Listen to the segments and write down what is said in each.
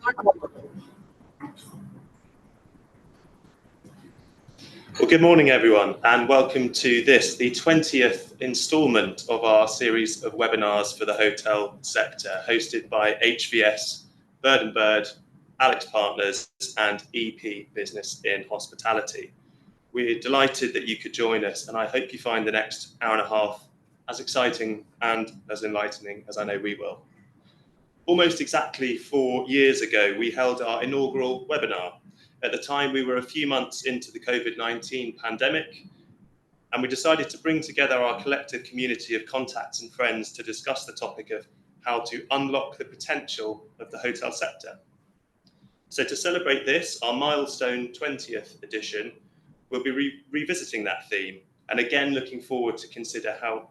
Well, good morning, everyone, and welcome to the 20th instalment of our series of webinars for the hotel sector, hosted by HVS, Bird AlixPartners, and EP Business in Hospitality. We're delighted that you could join us, and I hope you find the next hour and a half as exciting and as enlightening as I know we will. Almost exactly 4 years ago, we held our inaugural webinar. At the time, we were a few months into the COVID-19 pandemic, and we decided to bring together our collective community of contacts and friends to discuss the topic of how to unlock the potential of the hotel sector. So to celebrate this, our milestone 20th edition, we'll be revisiting that theme, and again looking forward to consider how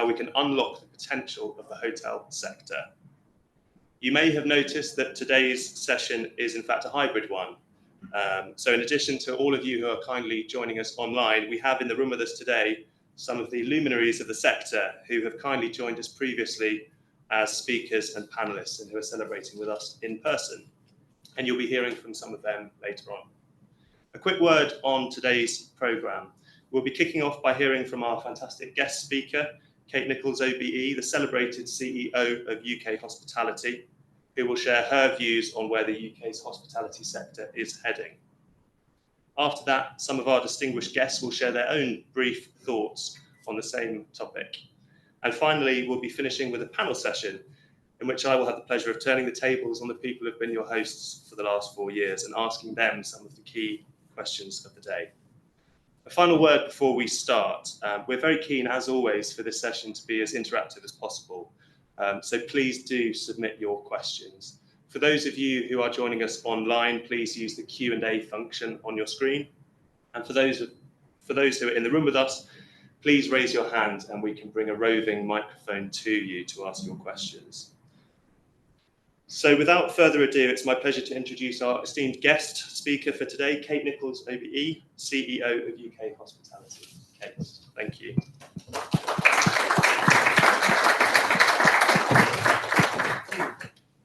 we can unlock the potential of the hotel sector. You may have noticed that today's session is in fact a hybrid one. So in addition to all of you who are kindly joining us online, we have in the room with us today some of the luminaries of the sector who have kindly joined us previously as speakers and panellists and who are celebrating with us in person. And you'll be hearing from some of them later on. A quick word on today's programme. We'll be kicking off by hearing from our fantastic guest speaker, Kate Nicholls, OBE, the celebrated CEO of UK Hospitality, who will share her views on where the UK's hospitality sector is heading. After that, some of our distinguished guests will share their own brief thoughts on the same topic. And finally, we'll be finishing with a panel session in which I will have the pleasure of turning the tables on the people who have been your hosts for the last 4 years and asking them some of the key questions of the day. A final word before we start. We're very keen, as always, for this session to be as interactive as possible. So please do submit your questions. For those of you who are joining us online, please use the Q&A function on your screen. And for those who are in the room with us, please raise your hand and we can bring a roving microphone to you to ask your questions. So without further ado, it's my pleasure to introduce our esteemed guest speaker for today, Kate Nicholls, OBE, CEO of UK Hospitality. Kate, thank you.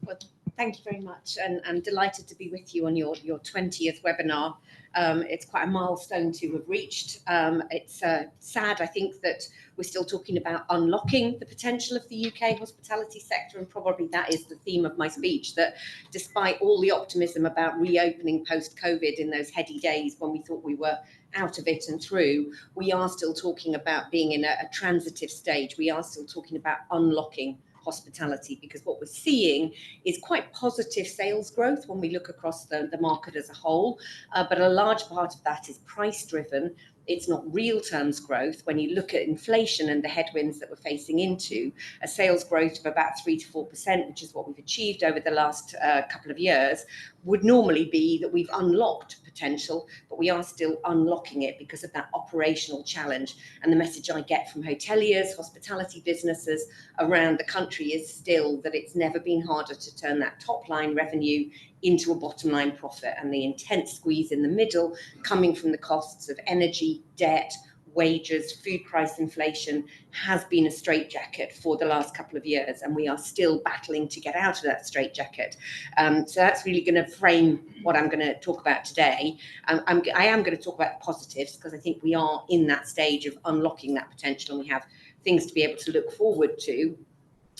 Well, thank you very much, and I'm delighted to be with you on your 20th webinar. It's quite a milestone to have reached. It's sad, I think, that we're still talking about unlocking the potential of the UK hospitality sector, and probably that is the theme of my speech, that despite all the optimism about reopening post-COVID in those heady days when we thought we were out of it and through, we are still talking about being in a transitive stage. We are still talking about unlocking hospitality, because what we're seeing is quite positive sales growth when we look across the market as a whole, but a large part of that is price driven. It's not real terms growth. When you look at inflation and the headwinds that we're facing into, a sales growth of about 3 to 4%, which is what we've achieved over the last couple of years, would normally be that we've unlocked potential, but we are still unlocking it because of that operational challenge. And the message I get from hoteliers, hospitality businesses around the country is still that it's never been harder to turn that top line revenue into a bottom line profit, and the intense squeeze in the middle coming from the costs of energy, debt, wages, food price inflation has been a straitjacket for the last couple of years, and we are still battling to get out of that straitjacket. So that's really going to frame what I'm going to talk about today. I am going to talk about positives, because I think we are in that stage of unlocking that potential, and we have things to be able to look forward to.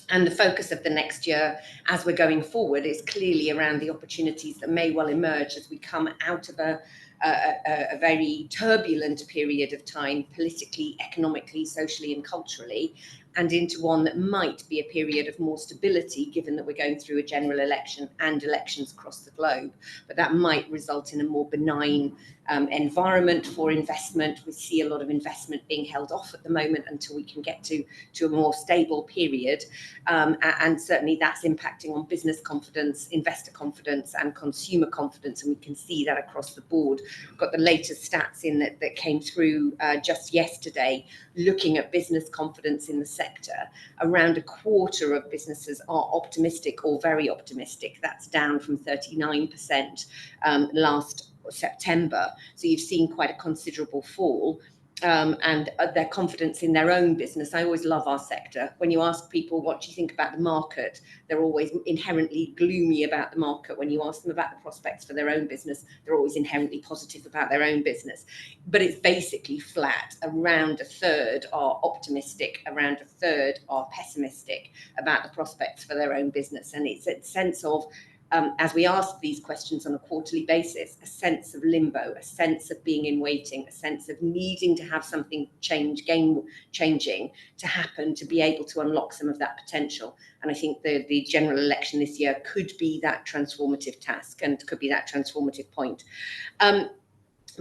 And the focus of the next year, as we're going forward, is clearly around the opportunities that may well emerge as we come out of a very turbulent period of time, politically, economically, socially, and culturally, and into one that might be a period of more stability, given that we're going through a general election and elections across the globe. But that might result in a more benign environment for investment. We see a lot of investment being held off at the moment until we can get to a more stable period. And certainly that's impacting on business confidence, investor confidence, and consumer confidence. And we can see that across the board. We've got the latest stats in that came through just yesterday, looking at business confidence in the sector. Around a quarter of businesses are optimistic or very optimistic. That's down from 39% last September. So you've seen quite a considerable fall. and their confidence in their own business. I always love our sector. When you ask people, what do you think about the market? They're always inherently gloomy about the market. When you ask them about the prospects for their own business, they're always inherently positive about their own business. But it's basically flat. Around a third are optimistic, around a third are pessimistic about the prospects for their own business. And it's a sense of, as we ask these questions on a quarterly basis, a sense of limbo, a sense of being in waiting, a sense of needing to have something game changing to happen to be able to unlock some of that potential. And I think the general election this year could be that transformative task and could be that transformative point. But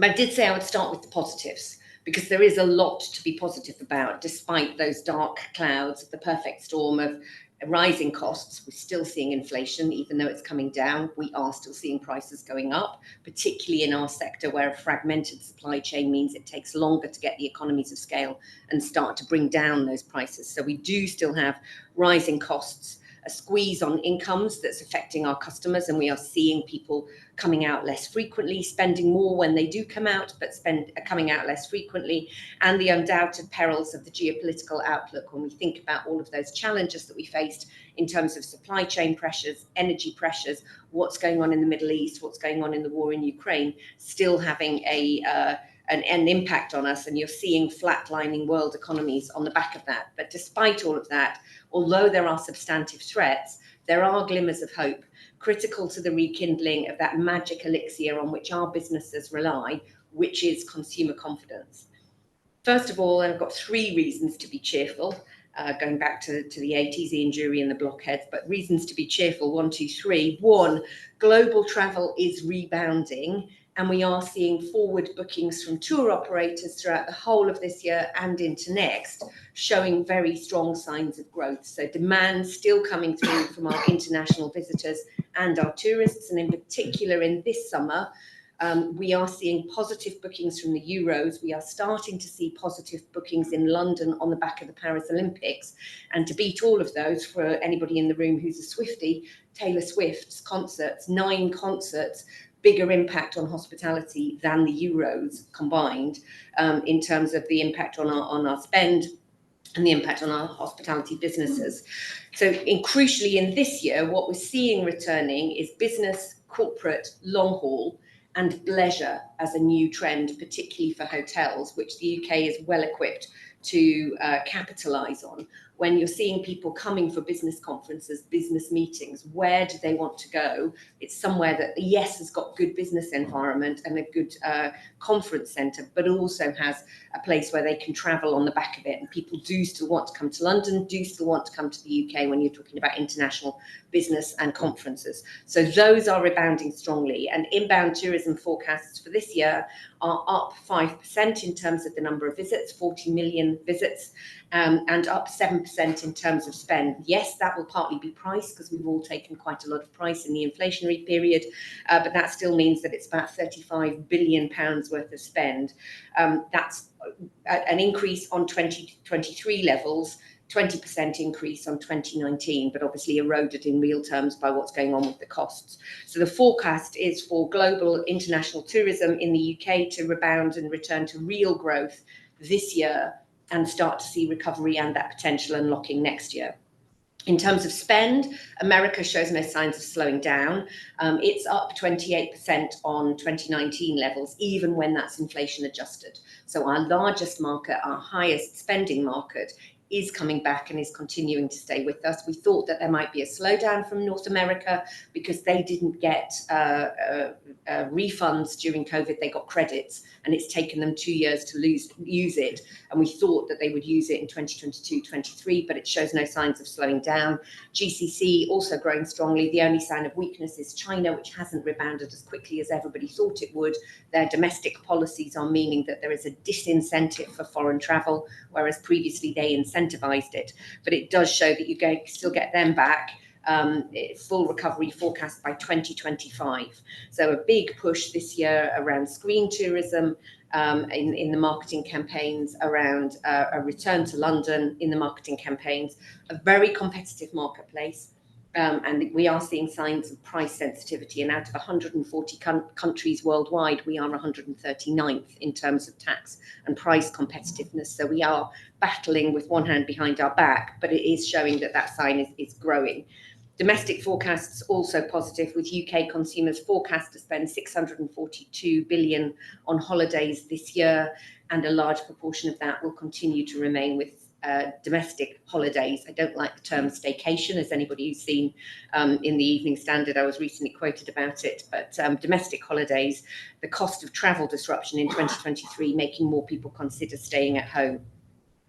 I did say I would start with the positives, because there is a lot to be positive about, despite those dark clouds, the perfect storm of rising costs. We're still seeing inflation, even though it's coming down. We are still seeing prices going up, particularly in our sector, where a fragmented supply chain means it takes longer to get the economies of scale and start to bring down those prices. So we do still have rising costs, a squeeze on incomes that's affecting our customers, and we are seeing people coming out less frequently, spending more when they do come out, but coming out less frequently, and the undoubted perils of the geopolitical outlook when we think about all of those challenges that we faced in terms of supply chain pressures, energy pressures, what's going on in the Middle East, what's going on in the war in Ukraine, still having an impact on us, and you're seeing flatlining world economies on the back of that. But despite all of that, although there are substantive threats, there are glimmers of hope, critical to the rekindling of that magic elixir on which our businesses rely, which is consumer confidence. First of all, I've got 3 reasons to be cheerful, going back to the 80s, Ian Jury and the blockheads, but reasons to be cheerful, 1, 2, 3. 1, global travel is rebounding, and we are seeing forward bookings from tour operators throughout the whole of this year and into next, showing very strong signs of growth. So demand still coming through from our international visitors and our tourists, and in particular in this summer, we are seeing positive bookings from the Euros. We are starting to see positive bookings in London on the back of the Paris Olympics. And to beat all of those, for anybody in the room who's a Swiftie, Taylor Swift's concerts, 9 concerts, bigger impact on hospitality than the Euros combined, in terms of the impact on our spend and the impact on our hospitality businesses. So crucially in this year, what we're seeing returning is business, corporate, long haul, and leisure as a new trend, particularly for hotels, which the UK is well equipped to capitalise on. When you're seeing people coming for business conferences, business meetings, where do they want to go? It's somewhere that, yes, has got good business environment and a good conference centre, but also has a place where they can travel on the back of it. And people do still want to come to London, do still want to come to the UK when you're talking about international business and conferences. So those are rebounding strongly. And inbound tourism forecasts for this year are up 5% in terms of the number of visits, 40 million visits, and up 7% in terms of spend. Yes, that will partly be price, because we've all taken quite a lot of price in the inflationary period, but that still means that it's about £35 billion worth of spend. That's an increase on 2023 levels, 20% increase on 2019, but obviously eroded in real terms by what's going on with the costs. So the forecast is for global international tourism in the UK to rebound and return to real growth this year, and start to see recovery and that potential unlocking next year. In terms of spend, America shows no signs of slowing down. It's up 28% on 2019 levels, even when that's inflation adjusted. So our largest market, our highest spending market, is coming back and is continuing to stay with us. We thought that there might be a slowdown from North America because they didn't get refunds during COVID. They got credits, and it's taken them 2 years to use it. And we thought that they would use it in 2022-23, but it shows no signs of slowing down. GCC also growing strongly. The only sign of weakness is China, which hasn't rebounded as quickly as everybody thought it would. Their domestic policies are meaning that there is a disincentive for foreign travel, whereas previously they incentivized it. But it does show that you still get them back. Full recovery forecast by 2025. So a big push this year around screen tourism, in the marketing campaigns, around a return to London in the marketing campaigns, a very competitive marketplace. And we are seeing signs of price sensitivity. And out of 140 countries worldwide, we are 139th in terms of tax and price competitiveness. So we are battling with one hand behind our back, but it is showing that that sign is growing. Domestic forecasts also positive, with UK consumers forecast to spend 642 billion on holidays this year, and a large proportion of that will continue to remain with domestic holidays. I don't like the term staycation, as anybody who's seen in the Evening Standard, I was recently quoted about it, but domestic holidays, the cost of travel disruption in 2023 making more people consider staying at home.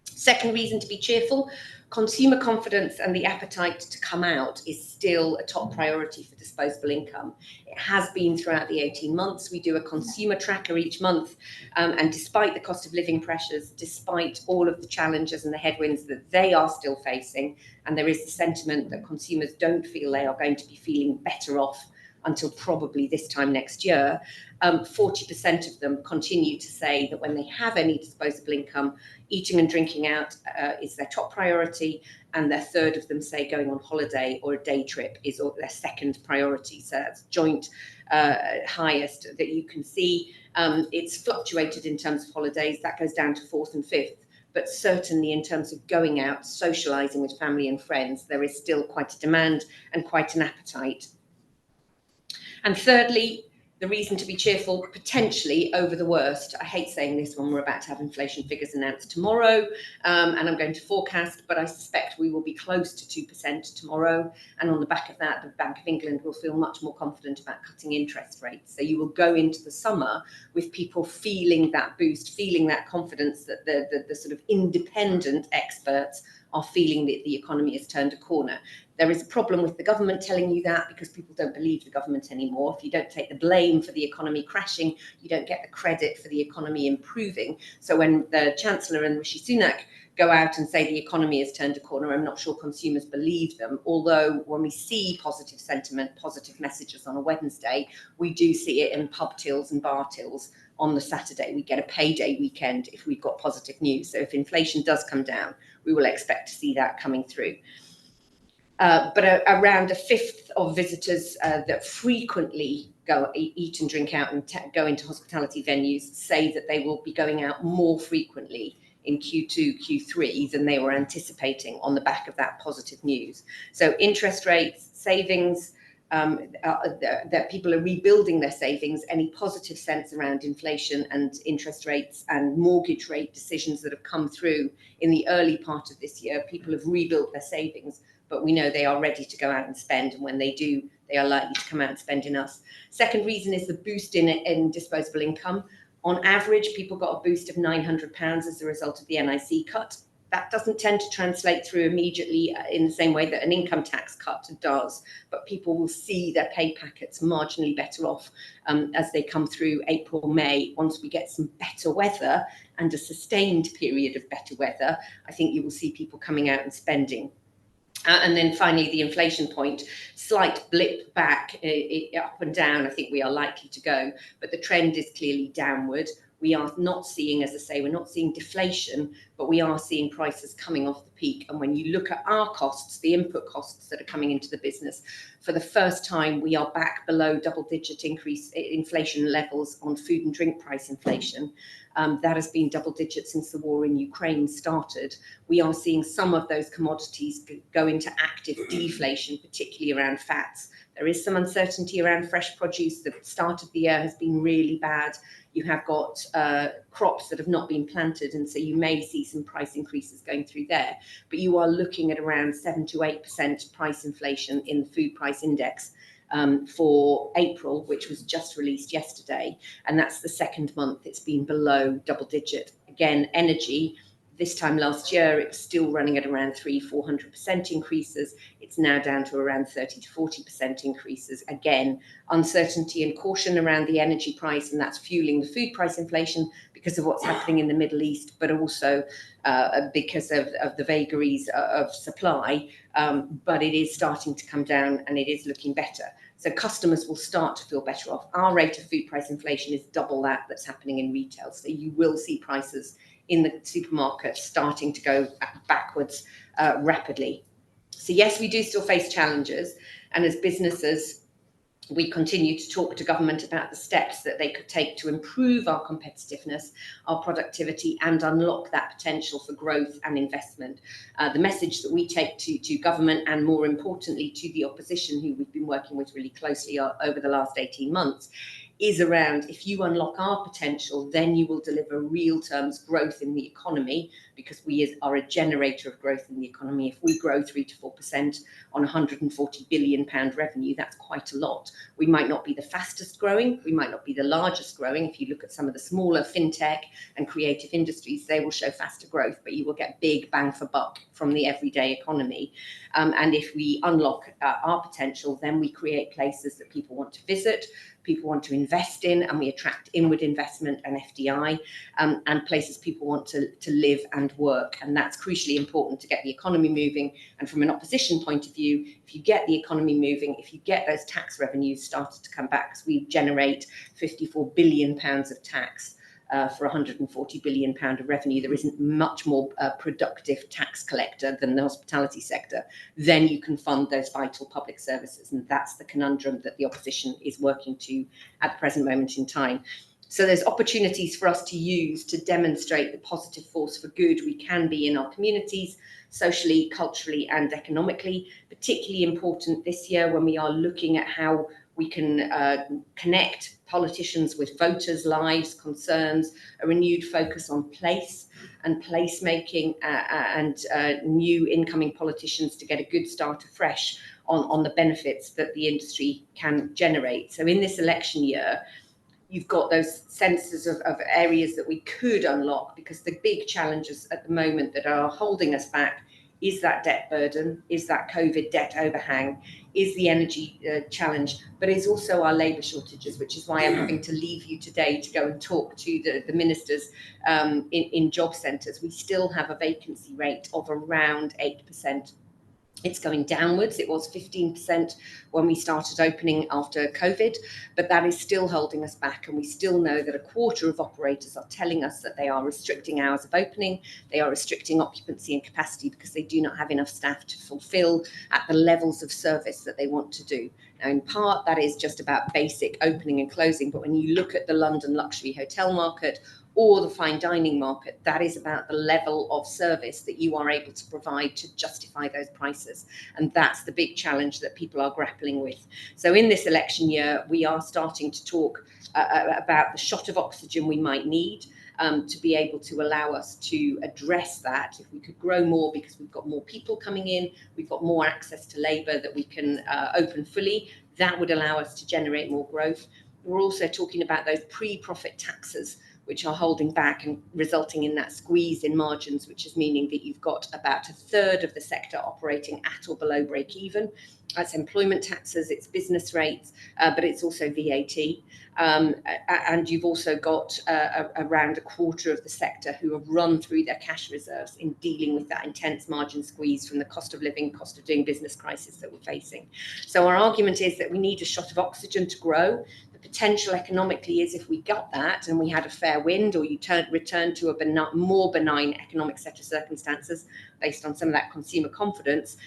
Second reason to be cheerful, consumer confidence and the appetite to come out is still a top priority for disposable income. It has been throughout the 18 months. We do a consumer tracker each month, and despite the cost of living pressures, despite all of the challenges and the headwinds that they are still facing, and there is the sentiment that consumers don't feel they are going to be feeling better off until probably this time next year, 40% of them continue to say that when they have any disposable income, eating and drinking out is their top priority, and a third of them say going on holiday or a day trip is their second priority. So that's joint highest that you can see. It's fluctuated in terms of holidays, that goes down to fourth and fifth. But certainly in terms of going out, socialising with family and friends, there is still quite a demand and quite an appetite. And thirdly, the reason to be cheerful, potentially over the worst. I hate saying this when we're about to have inflation figures announced tomorrow, and I'm going to forecast, but I suspect we will be close to 2% tomorrow. And on the back of that, the Bank of England will feel much more confident about cutting interest rates. So you will go into the summer with people feeling that boost, feeling that confidence that the sort of independent experts are feeling that the economy has turned a corner. There is a problem with the government telling you that, because people don't believe the government anymore. If you don't take the blame for the economy crashing, you don't get the credit for the economy improving. So when the Chancellor and Rishi Sunak go out and say the economy has turned a corner, I'm not sure consumers believe them. Although when we see positive sentiment, positive messages on a Wednesday, we do see it in pub tills and bar tills on the Saturday. We get a payday weekend if we've got positive news. So if inflation does come down, we will expect to see that coming through. But around a fifth of visitors that frequently go eat and drink out and go into hospitality venues say that they will be going out more frequently in Q2, Q3 than they were anticipating on the back of that positive news. So interest rates, savings, that people are rebuilding their savings, any positive sense around inflation and interest rates and mortgage rate decisions that have come through in the early part of this year, people have rebuilt their savings, but we know they are ready to go out and spend, and when they do, they are likely to come out and spend in us. Second reason is the boost in disposable income. On average, people got a boost of £900 as a result of the NIC cut. That doesn't tend to translate through immediately in the same way that an income tax cut does, but people will see their pay packets marginally better off as they come through April, May. Once we get some better weather and a sustained period of better weather, I think you will see people coming out and spending. And then finally, the inflation point, slight blip back, up and down, I think we are likely to go, but the trend is clearly downward. We are not seeing, as I say, we're not seeing deflation, but we are seeing prices coming off the peak. And when you look at our costs, the input costs that are coming into the business, for the first time, we are back below double-digit increase inflation levels on food and drink price inflation. That has been double digit since the war in Ukraine started. We are seeing some of those commodities go into active deflation, particularly around fats. There is some uncertainty around fresh produce. The start of the year has been really bad. You have got crops that have not been planted, and so you may see some price increases going through there. But you are looking at around 7 to 8% price inflation in the food price index for April, which was just released yesterday. And that's the second month it's been below double digit. Again, energy, this time last year, it was still running at around 300-400% increases. It's now down to around 30 to 40% increases. Again, uncertainty and caution around the energy price, and that's fueling the food price inflation because of what's happening in the Middle East, but also because of the vagaries of supply. But it is starting to come down and it is looking better. So customers will start to feel better off. Our rate of food price inflation is double that's happening in retail. So you will see prices in the supermarket starting to go backwards rapidly. So yes, we do still face challenges, and as businesses, we continue to talk to government about the steps that they could take to improve our competitiveness, our productivity, and unlock that potential for growth and investment. The message that we take to government, and more importantly to the opposition, who we've been working with really closely over the last 18 months, is around, if you unlock our potential, then you will deliver real terms growth in the economy, because we are a generator of growth in the economy. If we grow 3 to 4% on £140 billion revenue, that's quite a lot. We might not be the fastest growing, we might not be the largest growing. If you look at some of the smaller fintech and creative industries, they will show faster growth, but you will get big bang for buck from the everyday economy. And if we unlock our potential, then we create places that people want to visit, people want to invest in, and we attract inward investment and FDI, and places people want to live and work. And that's crucially important to get the economy moving. And from an opposition point of view, if you get the economy moving, if you get those tax revenues started to come back, because we generate £54 billion of tax for £140 billion of revenue, there isn't much more productive tax collector than the hospitality sector, then you can fund those vital public services. And that's the conundrum that the opposition is working to at the present moment in time. So there's opportunities for us to use to demonstrate the positive force for good we can be in our communities, socially, culturally, and economically. Particularly important this year when we are looking at how we can connect politicians with voters' lives, concerns, a renewed focus on place and placemaking, and new incoming politicians to get a good start afresh on the benefits that the industry can generate. So in this election year, you've got those senses of areas that we could unlock, because the big challenges at the moment that are holding us back is that debt burden, is that COVID debt overhang, is the energy challenge, but it's also our labour shortages, which is why I'm having to leave you today to go and talk to the ministers in job centres. We still have a vacancy rate of around 8%. It's going downwards. It was 15% when we started opening after COVID, but that is still holding us back. And we still know that a quarter of operators are telling us that they are restricting hours of opening. They are restricting occupancy and capacity because they do not have enough staff to fulfill at the levels of service that they want to do. Now, in part, that is just about basic opening and closing. But when you look at the London luxury hotel market or the fine dining market, that is about the level of service that you are able to provide to justify those prices. And that's the big challenge that people are grappling with. So in this election year, we are starting to talk about the shot of oxygen we might need to be able to allow us to address that. If we could grow more because we've got more people coming in, we've got more access to labour that we can open fully, that would allow us to generate more growth. We're also talking about those pre-profit taxes, which are holding back and resulting in that squeeze in margins, which is meaning that you've got about a third of the sector operating at or below break even. That's employment taxes, it's business rates, but it's also VAT. And you've also got around a quarter of the sector who have run through their cash reserves in dealing with that intense margin squeeze from the cost of living, cost of doing business crisis that we're facing. So our argument is that we need a shot of oxygen to grow. Potential economically is if we got that and we had a fair wind, or you return to a more benign economic set of circumstances based on some of that consumer confidence,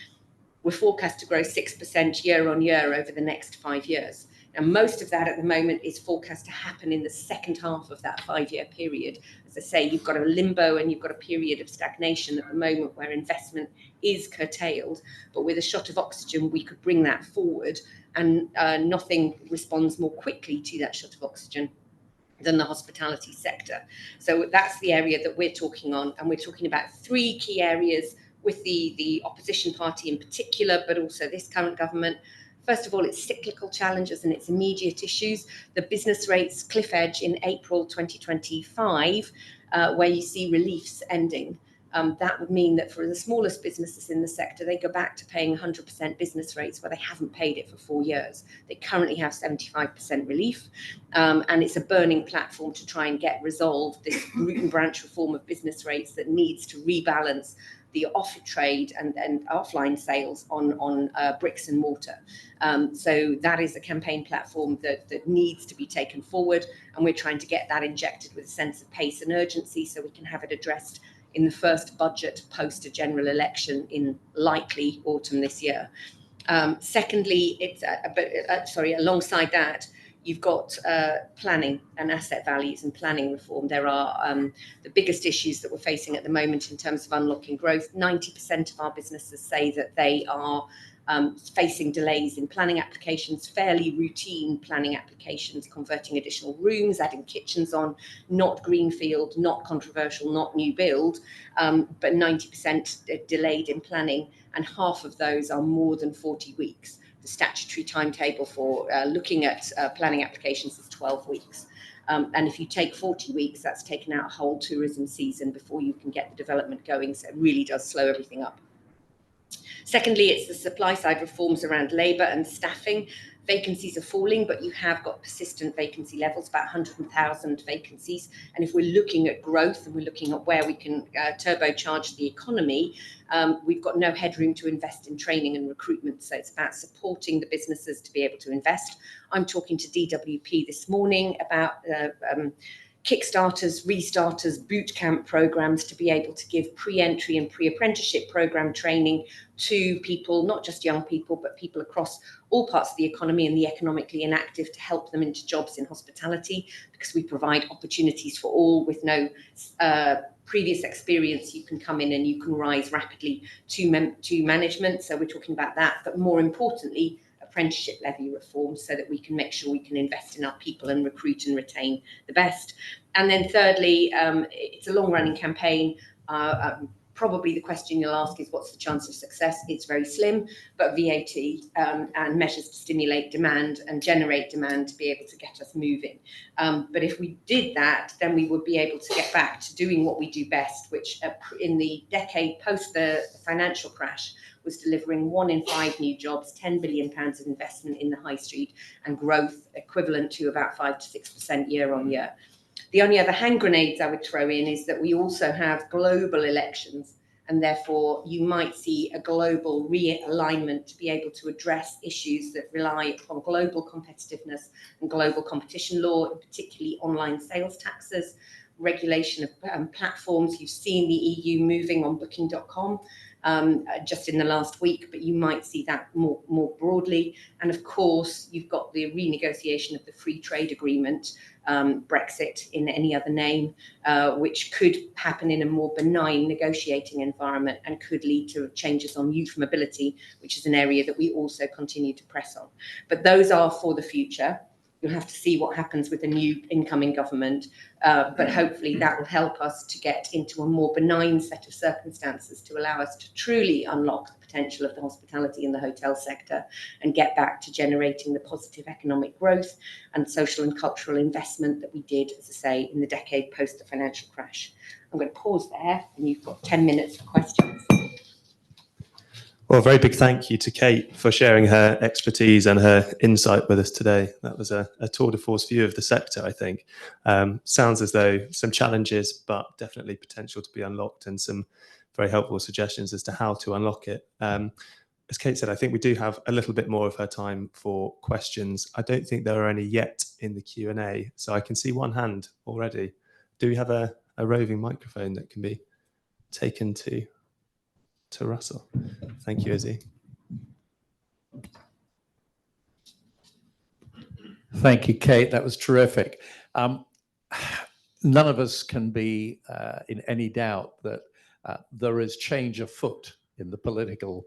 we're forecast to grow 6% year on year over the next 5 years. And most of that at the moment is forecast to happen in the second half of that 5-year period. As I say, you've got a limbo and you've got a period of stagnation at the moment where investment is curtailed. But with a shot of oxygen, we could bring that forward, and nothing responds more quickly to that shot of oxygen than the hospitality sector. So that's the area that we're talking on. And we're talking about 3 key areas with the opposition party in particular, but also this current government. First of all, it's cyclical challenges and its immediate issues. The business rates cliff edge in April 2025, where you see reliefs ending. That would mean that for the smallest businesses in the sector, they go back to paying 100% business rates where they haven't paid it for 4 years. They currently have 75% relief, and it's a burning platform to try and get resolved this root and branch reform of business rates that needs to rebalance the off trade and offline sales on bricks and mortar. So that is a campaign platform that needs to be taken forward, and we're trying to get that injected with a sense of pace and urgency so we can have it addressed in the first budget post a general election in likely autumn this year. Secondly, alongside that, you've got planning and asset values and planning reform. There are the biggest issues that we're facing at the moment in terms of unlocking growth. 90% of our businesses say that they are facing delays in planning applications, fairly routine planning applications, converting additional rooms, adding kitchens on, not greenfield, not controversial, not new build, but 90% delayed in planning, and half of those are more than 40 weeks. The statutory timetable for looking at planning applications is 12 weeks. And if you take 40 weeks, that's taken out a whole tourism season before you can get the development going. So it really does slow everything up. Secondly, it's the supply side reforms around labour and staffing. Vacancies are falling, but you have got persistent vacancy levels, about 100,000 vacancies. And if we're looking at growth and we're looking at where we can turbocharge the economy, we've got no headroom to invest in training and recruitment. So it's about supporting the businesses to be able to invest. I'm talking to DWP this morning about Kickstarters, restarters, boot camp programs to be able to give pre-entry and pre-apprenticeship program training to people, not just young people, but people across all parts of the economy and the economically inactive, to help them into jobs in hospitality, because we provide opportunities for all with no previous experience. You can come in and you can rise rapidly to management. So we're talking about that, but more importantly, apprenticeship levy reform, so that we can make sure we can invest in our people and recruit and retain the best. And then thirdly, it's a long-running campaign. Probably the question you'll ask is, what's the chance of success? It's very slim, but VAT and measures to stimulate demand and generate demand to be able to get us moving. But if we did that, then we would be able to get back to doing what we do best, which in the decade post the financial crash was delivering 1 in 5 new jobs, £10 billion of investment in the high street, and growth equivalent to about 5 to 6% year on year. The only other hand grenades I would throw in is that we also have global elections, and therefore you might see a global realignment to be able to address issues that rely upon global competitiveness and global competition law, particularly online sales taxes, regulation of platforms. You've seen the EU moving on Booking.com just in the last week, but you might see that more broadly. And of course, you've got the renegotiation of the free trade agreement, Brexit in any other name, which could happen in a more benign negotiating environment and could lead to changes on youth mobility, which is an area that we also continue to press on. But those are for the future. You'll have to see what happens with the new incoming government, but hopefully that will help us to get into a more benign set of circumstances to allow us to truly unlock the potential of the hospitality and the hotel sector and get back to generating the positive economic growth and social and cultural investment that we did, as I say, in the decade post the financial crash. I'm going to pause there, and you've got 10 minutes for questions. Well, a very big thank you to Kate for sharing her expertise and her insight with us today. That was a tour de force view of the sector, I think. Sounds as though some challenges, but definitely potential to be unlocked, and some very helpful suggestions as to how to unlock it. As Kate said, I think we do have a little bit more of her time for questions. I don't think there are any yet in the Q&A, so I can see one hand already. Do we have a roving microphone that can be taken to Russell? Thank you, Izzy. Thank you, Kate. That was terrific. None of us can be in any doubt that there is change afoot in the political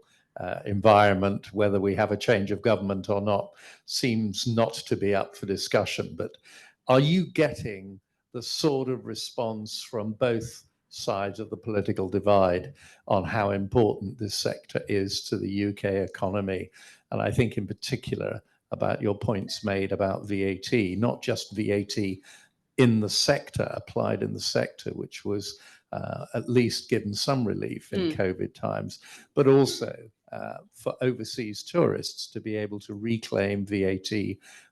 environment. Whether we have a change of government or not seems not to be up for discussion. But are you getting the sort of response from both sides of the political divide on how important this sector is to the UK economy? And I think in particular about your points made about VAT, not just VAT in the sector, applied in the sector, which was at least given some relief in COVID times, but also for overseas tourists to be able to reclaim VAT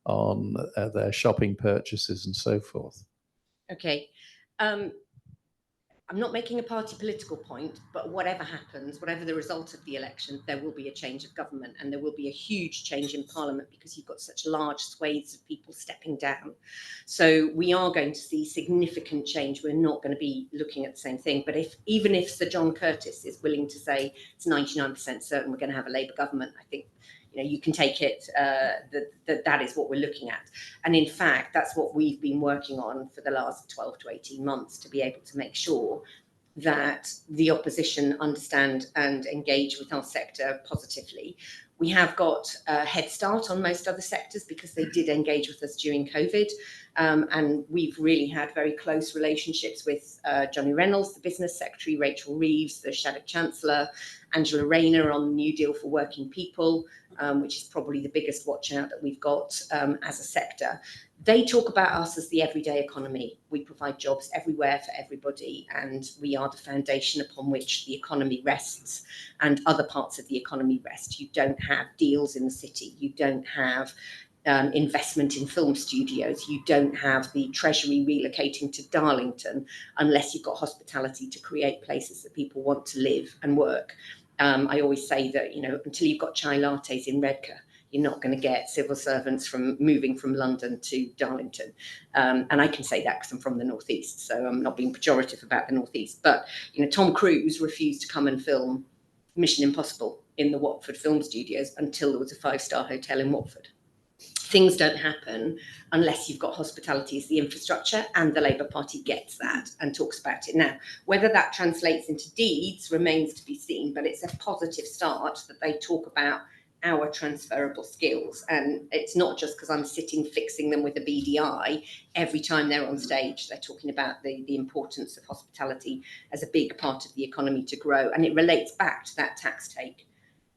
on their shopping purchases and so forth. Okay. I'm not making a party political point, but whatever happens, whatever the result of the election, there will be a change of government, and there will be a huge change in Parliament because you've got such large swathes of people stepping down. So we are going to see significant change. We're not going to be looking at the same thing. But even if Sir John Curtis is willing to say it's 99% certain we're going to have a Labour government, I think you can take it that is what we're looking at. And in fact, that's what we've been working on for the last 12 to 18 months, to be able to make sure that the opposition understand and engage with our sector positively. We have got a head start on most other sectors because they did engage with us during COVID. And we've really had very close relationships with Johnny Reynolds, the Business Secretary, Rachel Reeves, the Shadow Chancellor, Angela Rayner on the New Deal for Working People, which is probably the biggest watch out that we've got as a sector. They talk about us as the everyday economy. We provide jobs everywhere for everybody, and we are the foundation upon which the economy rests and other parts of the economy rest. You don't have deals in the city. You don't have investment in film studios. You don't have the Treasury relocating to Darlington unless you've got hospitality to create places that people want to live and work. I always say that, until you've got chai lattes in Redcar, you're not going to get civil servants from moving from London to Darlington. And I can say that because I'm from the Northeast, so I'm not being pejorative about the Northeast. But, Tom Cruise refused to come and film Mission Impossible in the Watford Film Studios until there was a 5-star hotel in Watford. Things don't happen unless you've got hospitality as the infrastructure, and the Labour Party gets that and talks about it. Now, whether that translates into deeds remains to be seen, but it's a positive start that they talk about our transferable skills. And it's not just because I'm sitting fixing them with a BDI every time they're on stage. They're talking about the importance of hospitality as a big part of the economy to grow. And it relates back to that tax take.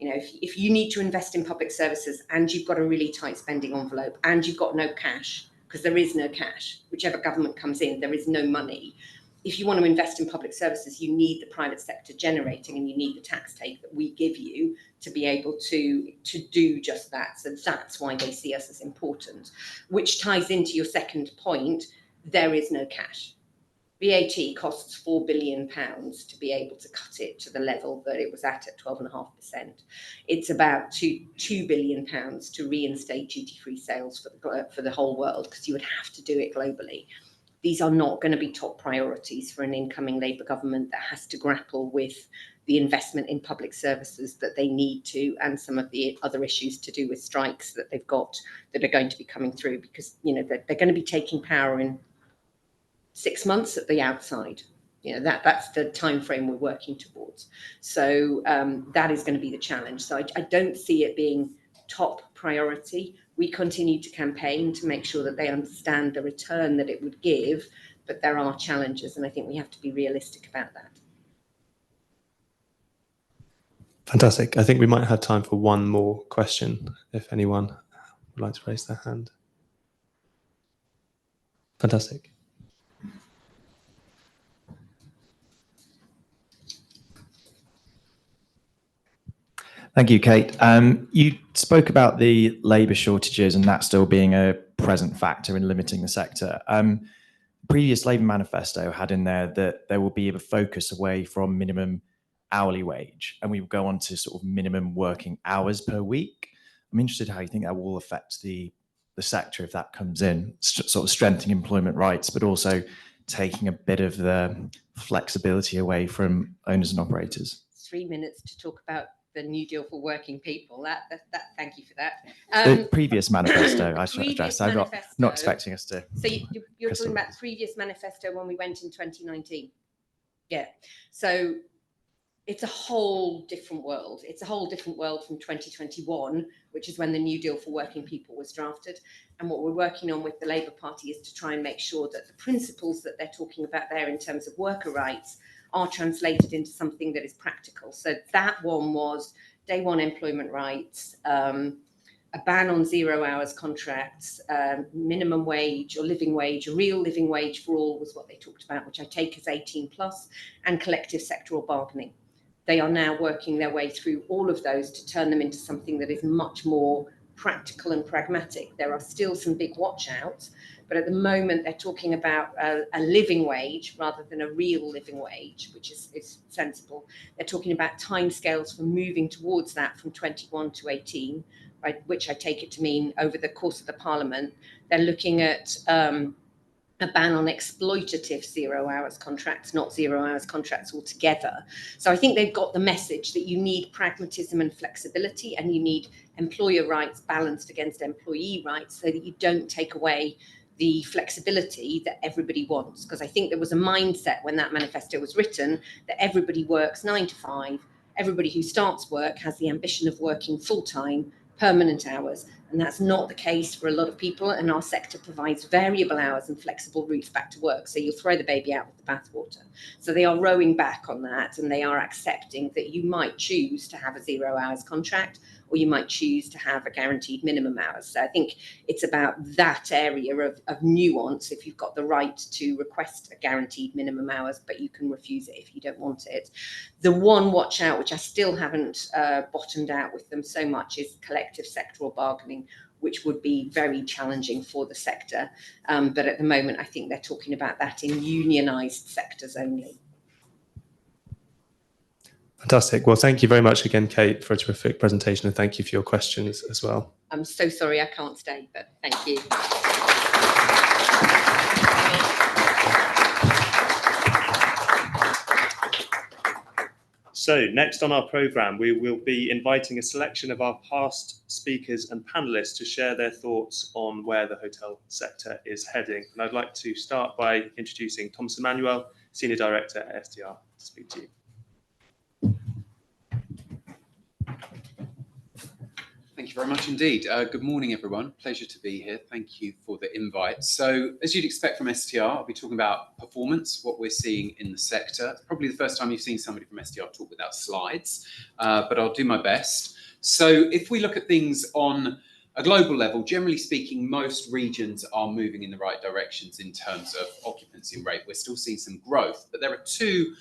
If you need to invest in public services and you've got a really tight spending envelope and you've got no cash, because there is no cash, whichever government comes in, there is no money. If you want to invest in public services, you need the private sector generating, and you need the tax take that we give you to be able to do just that. So that's why they see us as important, which ties into your second point. There is no cash. VAT costs £4 billion to be able to cut it to the level that it was at 12.5%. It's about £2 billion to reinstate duty-free sales for the whole world, because you would have to do it globally. These are not going to be top priorities for an incoming Labour government that has to grapple with the investment in public services that they need to, and some of the other issues to do with strikes that they've got that are going to be coming through, because they're going to be taking power in 6 months at the outside. That's the time frame we're working towards. So that is going to be the challenge. So I don't see it being top priority. We continue to campaign to make sure that they understand the return that it would give, but there are challenges, and I think we have to be realistic about that. Fantastic. I think we might have time for one more question, if anyone would like to raise their hand. Fantastic. Thank you, Kate. You spoke about the labour shortages and that still being a present factor in limiting the sector. Previous Labour manifesto had in there that there will be a focus away from minimum hourly wage, and we will go on to sort of minimum working hours per week. I'm interested how you think that will affect the sector if that comes in, sort of strengthening employment rights, but also taking a bit of the flexibility away from owners and operators. 3 minutes to talk about the New Deal for Working People. Thank you for that. The previous manifesto, I should address. I'm not expecting us to. So you're talking about the previous manifesto when we went in 2019. Yeah. So it's a whole different world. It's a whole different world from 2021, which is when the New Deal for Working People was drafted. And what we're working on with the Labour Party is to try and make sure that the principles that they're talking about there in terms of worker rights are translated into something that is practical. So that one was day one employment rights, a ban on 0 hours contracts, minimum wage or living wage, a real living wage for all was what they talked about, which I take as 18 plus, and collective sectoral bargaining. They are now working their way through all of those to turn them into something that is much more practical and pragmatic. There are still some big watch outs, but at the moment they're talking about a living wage rather than a real living wage, which is sensible. They're talking about timescales for moving towards that from 21 to 18, right, which I take it to mean over the course of the Parliament. They're looking at a ban on exploitative 0 hours contracts, not 0 hours contracts altogether. So I think they've got the message that you need pragmatism and flexibility, and you need employer rights balanced against employee rights so that you don't take away the flexibility that everybody wants. Because I think there was a mindset when that manifesto was written that everybody works 9 to 5, everybody who starts work has the ambition of working full-time, permanent hours. And that's not the case for a lot of people. And our sector provides variable hours and flexible routes back to work. So you'll throw the baby out with the bathwater. So they are rowing back on that, and they are accepting that you might choose to have a 0 hours contract, or you might choose to have a guaranteed minimum hours. So I think it's about that area of nuance. If you've got the right to request a guaranteed minimum hours, but you can refuse it if you don't want it. The one watch out, which I still haven't bottomed out with them so much, is collective sectoral bargaining, which would be very challenging for the sector. But at the moment, I think they're talking about that in unionised sectors only. Fantastic. Well, thank you very much again, Kate, for a terrific presentation, and thank you for your questions as well. I'm so sorry I can't stay, but thank you. So next on our programme, we will be inviting a selection of our past speakers and panellists to share their thoughts on where the hotel sector is heading. And I'd like to start by introducing Thomas Emmanuel, Senior Director at STR, to speak to you. Thank you very much indeed. Good morning, everyone. Pleasure to be here. Thank you for the invite. So, as you'd expect from STR, I'll be talking about performance, what we're seeing in the sector. It's probably the first time you've seen somebody from STR talk without slides, but I'll do my best. So, if we look at things on a global level, generally speaking, most regions are moving in the right directions in terms of occupancy rate. We're still seeing some growth, but there are two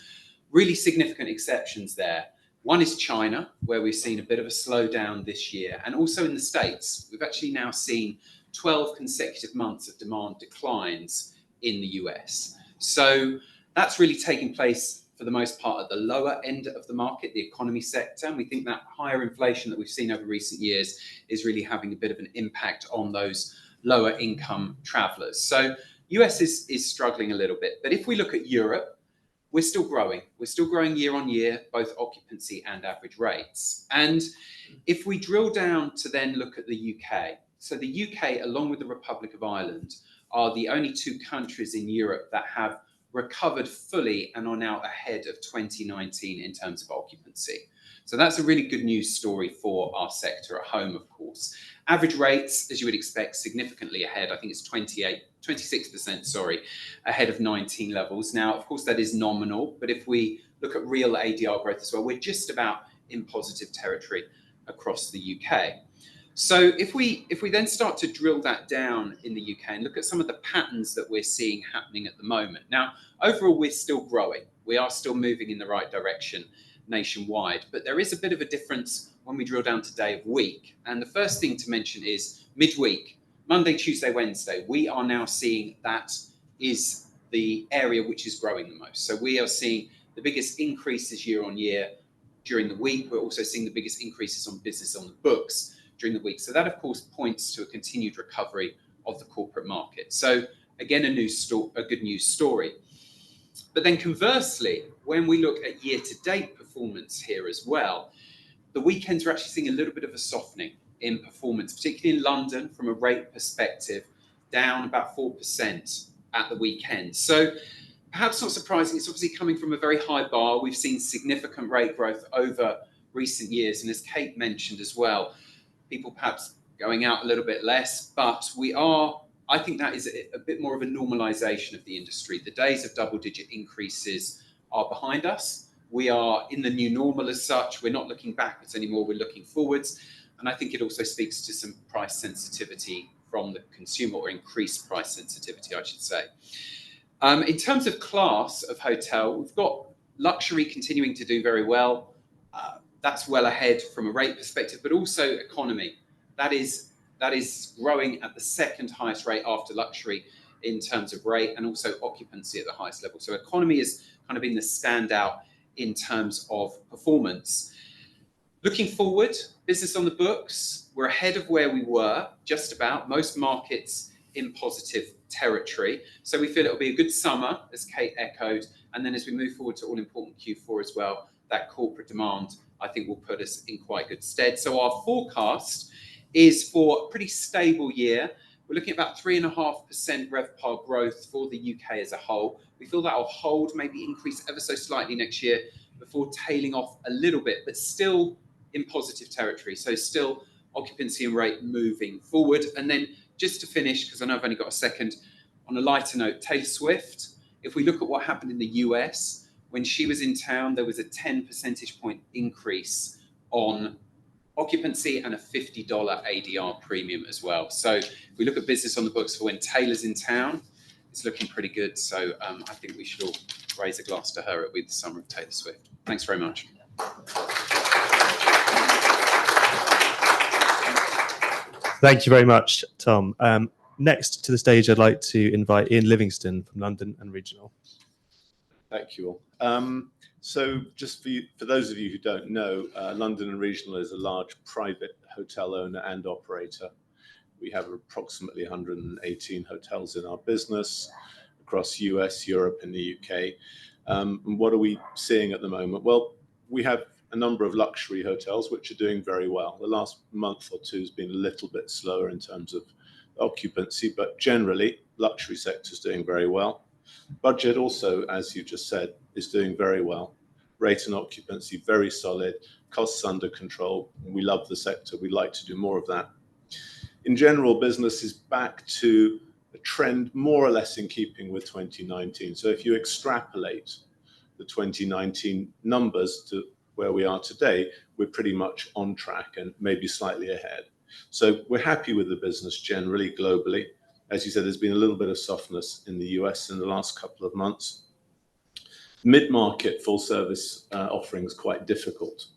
really significant exceptions there. One is China, where we've seen a bit of a slowdown this year, and also in the States. We've actually now seen 12 consecutive months of demand declines in the US. So that's really taking place for the most part at the lower end of the market, the economy sector. And we think that higher inflation that we've seen over recent years is really having a bit of an impact on those lower income travelers. So US is struggling a little bit. But if we look at Europe, we're still growing. We're still growing year on year, both occupancy and average rates. And if we drill down to then look at the UK, so the UK, along with the Republic of Ireland, are the only two countries in Europe that have recovered fully and are now ahead of 2019 in terms of occupancy. So that's a really good news story for our sector at home, of course. Average rates, as you would expect, significantly ahead. I think it's 26%, ahead of 19 levels. Now, of course, that is nominal, but if we look at real ADR growth as well, we're just about in positive territory across the UK. So if we then start to drill that down in the UK and look at some of the patterns that we're seeing happening at the moment. Now, overall, we're still growing. We are still moving in the right direction nationwide, but there is a bit of a difference when we drill down to day of week. And the first thing to mention is midweek, Monday, Tuesday, Wednesday, we are now seeing that is the area which is growing the most. So we are seeing the biggest increases year on year during the week. We're also seeing the biggest increases on business on the books during the week. So that, of course, points to a continued recovery of the corporate market. So again, a good news story. But then conversely, when we look at year-to-date performance here as well, the weekends are actually seeing a little bit of a softening in performance, particularly in London from a rate perspective, down about 4% at the weekend. So perhaps not surprising, it's obviously coming from a very high bar. We've seen significant rate growth over recent years. And as Kate mentioned as well, people perhaps going out a little bit less, but I think that is a bit more of a normalization of the industry. The days of double-digit increases are behind us. We are in the new normal as such. We're not looking backwards anymore, we're looking forwards. And I think it also speaks to some price sensitivity from the consumer, or increased price sensitivity, I should say. In terms of class of hotel, we've got luxury continuing to do very well. That's well ahead from a rate perspective, but also economy. That is That is growing at the second highest rate after luxury in terms of rate, and also occupancy at the highest level. So economy has kind of been the standout in terms of performance. Looking forward, business on the books, we're ahead of where we were, just about. Most markets in positive territory. So we feel it'll be a good summer, as Kate echoed. And then as we move forward to all-important Q4 as well, that corporate demand, I think, will put us in quite good stead. So our forecast is for a pretty stable year. We're looking at about 3.5% RevPAR growth for the UK as a whole. We feel that will hold, maybe increase ever so slightly next year before tailing off a little bit, but still in positive territory. So still occupancy and rate moving forward. And then just to finish, because I know I've only got a second, on a lighter note, Taylor Swift, if we look at what happened in the US, when she was in town, there was a 10 percentage point increase on occupancy and a $50 ADR premium as well. So if we look at business on the books for when Taylor's in town, it's looking pretty good. So I think we should all raise a glass to her with the summer of Taylor Swift. Thanks very much. Thank you very much, Tom. Next to the stage, I'd like to invite Ian Livingston from London and Regional. Thank you all. So just for those of you who don't know, London and Regional is a large private hotel owner and operator. We have approximately 118 hotels in our business across US, Europe, and the UK. And what are we seeing at the moment? Well, we have a number of luxury hotels which are doing very well. The last month or two has been a little bit slower in terms of occupancy, but generally, luxury sector is doing very well. Budget also, as you just said, is doing very well. Rate and occupancy, very solid. Costs under control. We love the sector. We like to do more of that. In general, business is back to a trend more or less in keeping with 2019. So if you extrapolate the 2019 numbers to where we are today, we're pretty much on track and maybe slightly ahead. So we're happy with the business generally, globally. As you said, there's been a little bit of softness in the US in the last couple of months. Mid-market full service offerings quite difficult.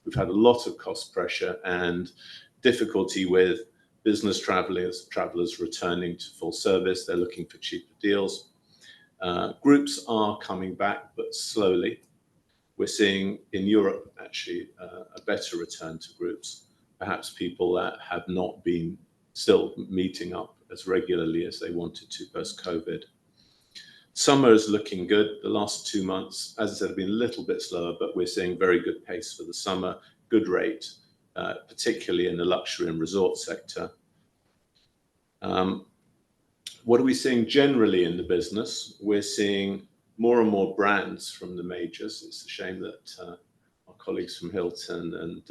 We've had a lot of cost pressure and difficulty with business travelers returning to full service. They're looking for cheaper deals. Groups are coming back, but slowly. We're seeing in Europe actually a better return to groups, perhaps people that have not been still meeting up as regularly as they wanted to post-COVID. Summer is looking good. The last 2 months, as I said, have been a little bit slower, but we're seeing very good pace for the summer, good rate, particularly in the luxury and resort sector. What are we seeing generally in the business? We're seeing more and more brands from the majors. It's a shame that our colleagues from Hilton and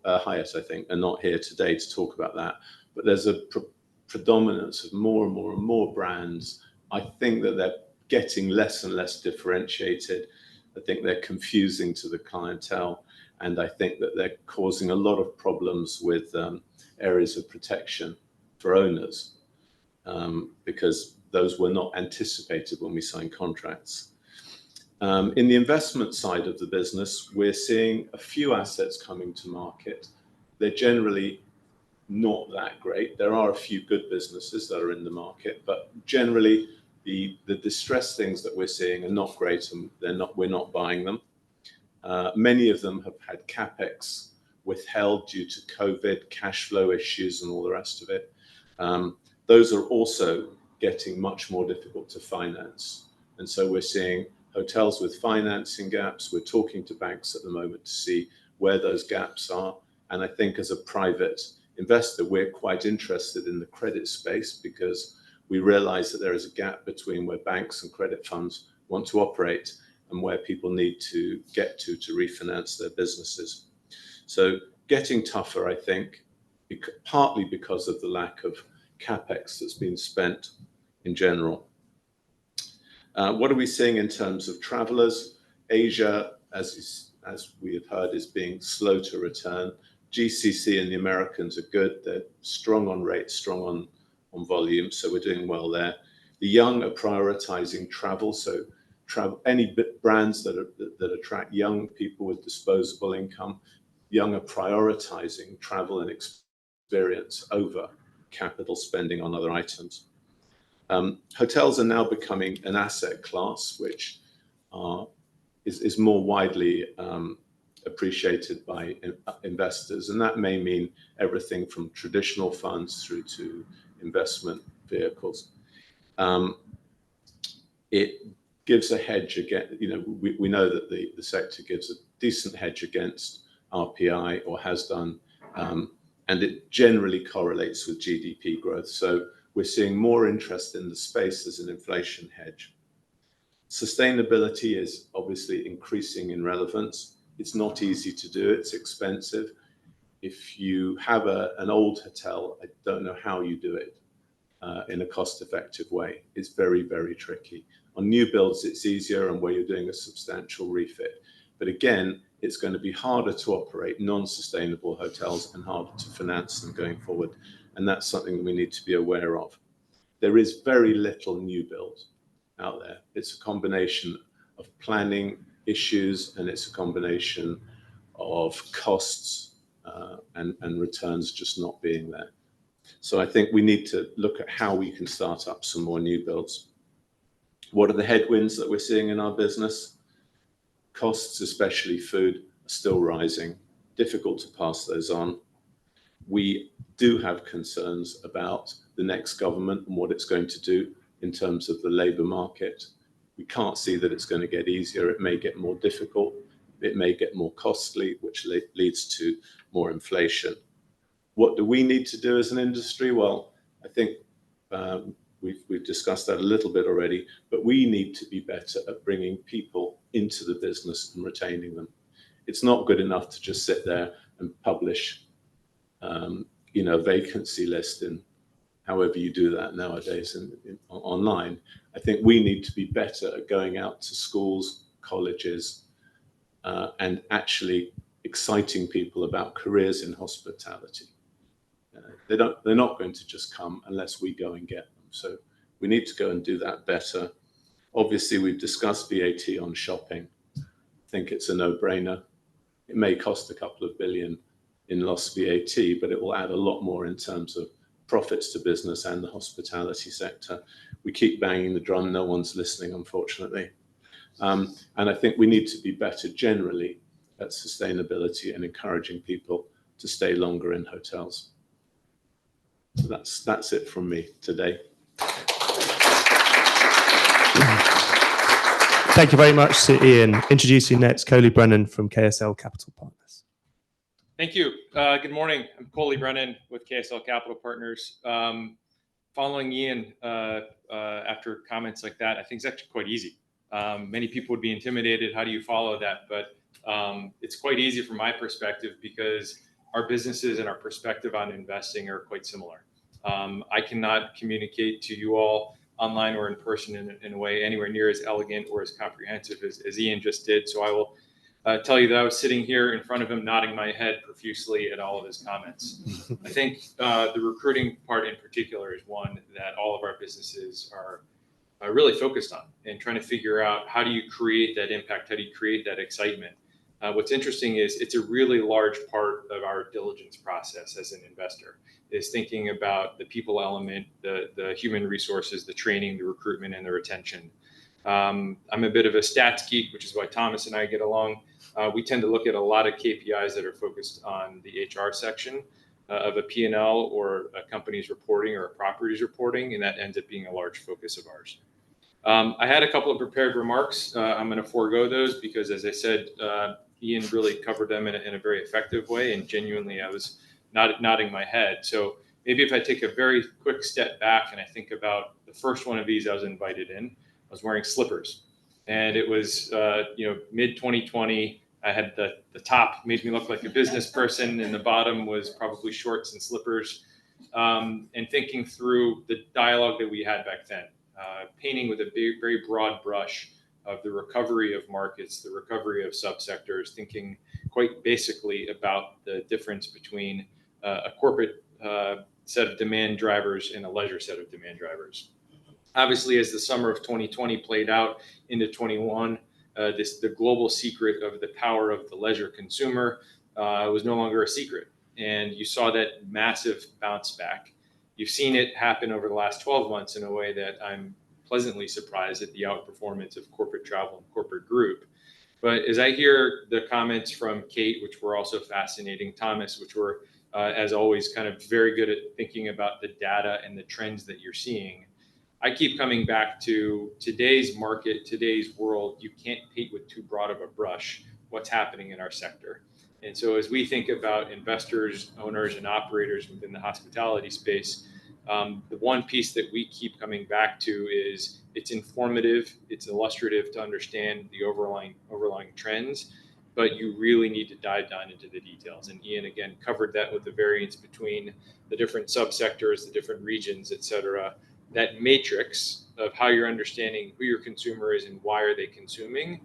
Hyatt, I think, are not here today to talk about that. But there's a predominance of more and more brands. I think that they're getting less and less differentiated. I think they're confusing to the clientele. And I think that they're causing a lot of problems with areas of protection for owners because those were not anticipated when we signed contracts. In the investment side of the business, we're seeing a few assets coming to market. They're generally not that great. There are a few good businesses that are in the market, but generally the distressed things that we're seeing are not great, and we're not buying them. Many of them have had capex withheld due to COVID, cash flow issues, and all the rest of it. Those are also getting much more difficult to finance, and so we're seeing hotels with financing gaps. We're talking to banks at the moment to see where those gaps are. And I think as a private investor, we're quite interested in the credit space because we realize that there is a gap between where banks and credit funds want to operate and where people need to get to refinance their businesses. So getting tougher, I think, partly because of the lack of capex that's been spent in general. What are we seeing in terms of travelers? Asia, as we have heard, is being slow to return. GCC and the Americans are good. They're strong on rates, strong on volume, so we're doing well there. The young are prioritizing travel, so any brands that attract young people with disposable income, young are prioritizing travel and experience over capital spending on other items. Hotels are now becoming an asset class which is more widely appreciated by investors, and that may mean everything from traditional funds through to investment vehicles. It gives a hedge against, we know that the sector gives a decent hedge against RPI, or has done, and it generally correlates with GDP growth. So we're seeing more interest in the space as an inflation hedge. Sustainability is obviously increasing in relevance. It's not easy to do, it's expensive. If you have an old hotel, I don't know how you do it in a cost-effective way. It's very, very tricky. On new builds, it's easier, and where you're doing a substantial refit. But again, it's going to be harder to operate non-sustainable hotels and harder to finance them going forward. And that's something that we need to be aware of. There is very little new build out there. It's a combination of planning issues, and it's a combination of costs and returns just not being there. So I think we need to look at how we can start up some more new builds. What are the headwinds that we're seeing in our business? Costs, especially food, are still rising. Difficult to pass those on. We do have concerns about the next government and what it's going to do in terms of the labour market. We can't see that it's going to get easier. It may get more difficult. It may get more costly, which leads to more inflation. What do we need to do as an industry? Well, I think we've discussed that a little bit already, but we need to be better at bringing people into the business and retaining them. It's not good enough to just sit there and publish, a vacancy list in however you do that nowadays online. I think we need to be better at going out to schools, colleges, and actually exciting people about careers in hospitality. They're not going to just come unless we go and get them. So we need to go and do that better. Obviously, we've discussed VAT on shopping. I think it's a no-brainer. It may cost a couple of billion in lost VAT, but it will add a lot more in terms of profits to business and the hospitality sector. We keep banging the drum. No one's listening, unfortunately. And I think we need to be better generally at sustainability and encouraging people to stay longer in hotels. So that's it from me today. Thank you very much to Ian. Introducing next, Coley Brennan from KSL Capital Partners. Thank you. Good morning. I'm Coley Brennan with KSL Capital Partners. Following Ian after comments like that, I think it's actually quite easy. Many people would be intimidated. How do you follow that? But it's quite easy from my perspective because our businesses and our perspective on investing are quite similar. I cannot communicate to you all online or in person in a way anywhere near as elegant or as comprehensive as Ian just did. So I will tell you that I was sitting here in front of him nodding my head profusely at all of his comments. I think the recruiting part in particular is one that all of our businesses are really focused on and trying to figure out how do you create that impact, how do you create that excitement. What's interesting is it's a really large part of our diligence process as an investor, is thinking about the people element, the human resources, the training, the recruitment, and the retention. I'm a bit of a stats geek, which is why Thomas and I get along. We tend to look at a lot of KPIs that are focused on the HR section of a P&L or a company's reporting or a property's reporting, and that ends up being a large focus of ours. I had a couple of prepared remarks. I'm going to forego those because, as I said, Ian really covered them in a very effective way, and genuinely I was nodding my head. So maybe if I take a very quick step back and I think about the first one of these I was invited in, I was wearing slippers, and it was mid 2020. I had the top made me look like a business person, and the bottom was probably shorts and slippers. And thinking through the dialogue that we had back then, painting with a very broad brush of the recovery of markets, the recovery of subsectors, thinking quite basically about the difference between a corporate set of demand drivers and a leisure set of demand drivers. Obviously, as the summer of 2020 played out into 21, the global secret of the power of the leisure consumer was no longer a secret. and you saw that massive bounce back. You've seen it happen over the last 12 months in a way that I'm pleasantly surprised at the outperformance of corporate travel and corporate group. But as I hear the comments from Kate, which were also fascinating, Thomas, which were, as always, kind of very good at thinking about the data and the trends that you're seeing, I keep coming back to today's market, today's world. You can't paint with too broad of a brush what's happening in our sector. And so as we think about investors, owners, and operators within the hospitality space, the one piece that we keep coming back to is it's informative, it's illustrative to understand the overlying trends, but you really need to dive down into the details. And Ian, again, covered that with the variance between the different subsectors, the different regions, et cetera. That matrix of how you're understanding who your consumer is and why are they consuming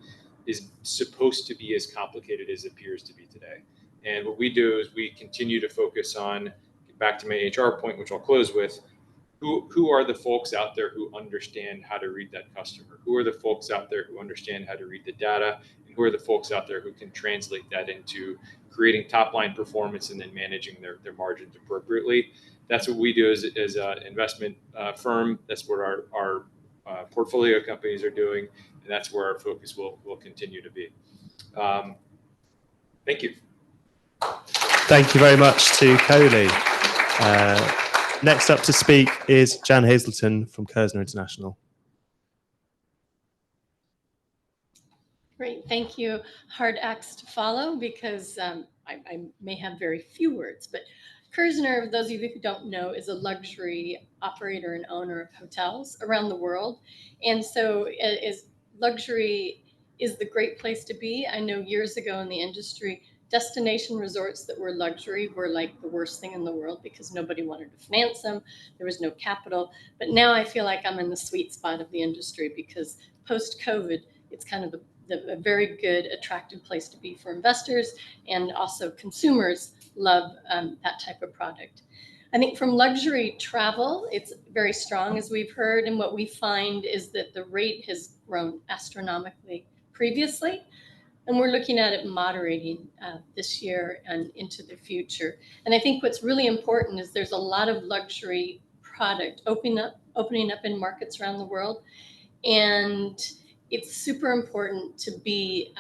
is supposed to be as complicated as it appears to be today. And what we do is we continue to focus on, back to my HR point, which I'll close with, who are the folks out there who understand how to read that customer? Who are the folks out there who understand how to read the data? And who are the folks out there who can translate that into creating top line performance and then managing their margins appropriately? That's what we do as an investment firm. That's what our portfolio companies are doing. And that's where our focus will continue to be. Thank you. Thank you very much to Coley. Next up to speak is Jan Hazelton from Kerzner International. Great, thank you. Hard acts to follow because I may have very few words, but Kerzner, those of you who don't know, is a luxury operator and owner of hotels around the world. And so luxury is the great place to be. I know years ago in the industry, destination resorts that were luxury were like the worst thing in the world because nobody wanted to finance them. There was no capital. But now I feel like I'm in the sweet spot of the industry because post-COVID, it's kind of a very good, attractive place to be for investors, and also consumers love that type of product. I think from luxury travel, it's very strong, as we've heard, and what we find is that the rate has grown astronomically previously, and we're looking at it moderating this year and into the future. And I think what's really important is there's a lot of luxury product opening up in markets around the world, and it's super important to be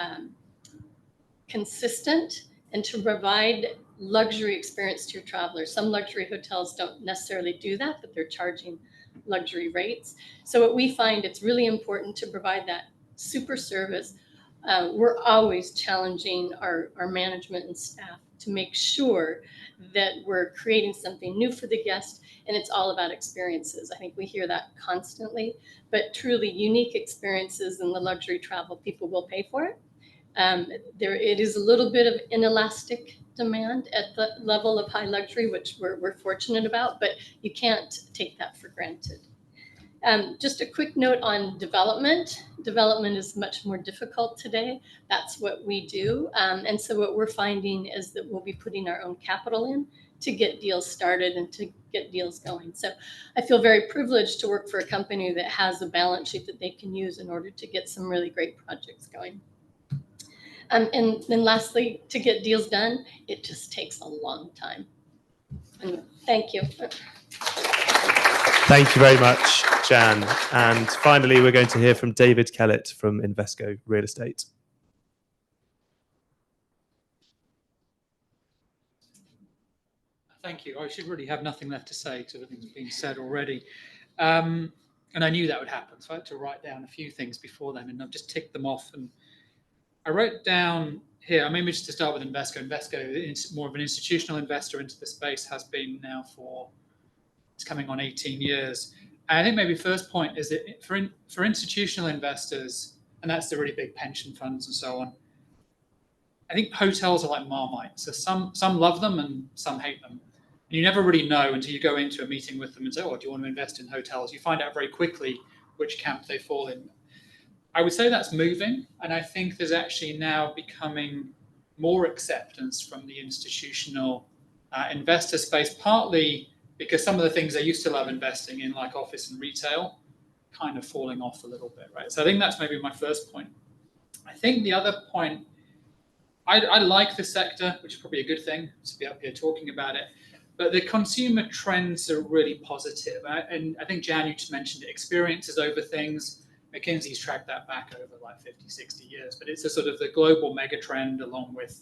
consistent and to provide luxury experience to your travelers. Some luxury hotels don't necessarily do that, but they're charging luxury rates. So what we find, it's really important to provide that super service. We're always challenging our management and staff to make sure that we're creating something new for the guest, and it's all about experiences. I think we hear that constantly, but truly unique experiences in the luxury travel, people will pay for it. It is a little bit of inelastic demand at the level of high luxury, which we're fortunate about, but you can't take that for granted. Just a quick note on development. Development is much more difficult today. That's what we do. And so what we're finding is that we'll be putting our own capital in to get deals started and to get deals going. So I feel very privileged to work for a company that has a balance sheet that they can use in order to get some really great projects going. And then lastly, to get deals done, it just takes a long time. And thank you. Thank you very much, Jan. And finally, we're going to hear from David Kellett from Invesco Real Estate. Thank you. I should really have nothing left to say because everything's been said already. And I knew that would happen, so I had to write down a few things before then, and I've just ticked them off. And I wrote down here, maybe just to start with Invesco. Invesco is more of an institutional investor into the space, has been now it's coming on 18 years. And I think maybe first point is that for institutional investors, and that's the really big pension funds and so on, I think hotels are like Marmite. So some love them and some hate them. And you never really know until you go into a meeting with them and say, oh, do you want to invest in hotels? You find out very quickly which camp they fall in. I would say that's moving, and I think there's actually now becoming more acceptance from the institutional investor space, partly because some of the things they used to love investing in, like office and retail, kind of falling off a little bit, right? So I think that's maybe my first point. I think the other point, I like the sector, which is probably a good thing to be up here talking about it. But the consumer trends are really positive. And I think, Jan, you just mentioned it, experiences over things. McKinsey's tracked that back over like 50, 60 years. But it's a sort of the global mega trend along with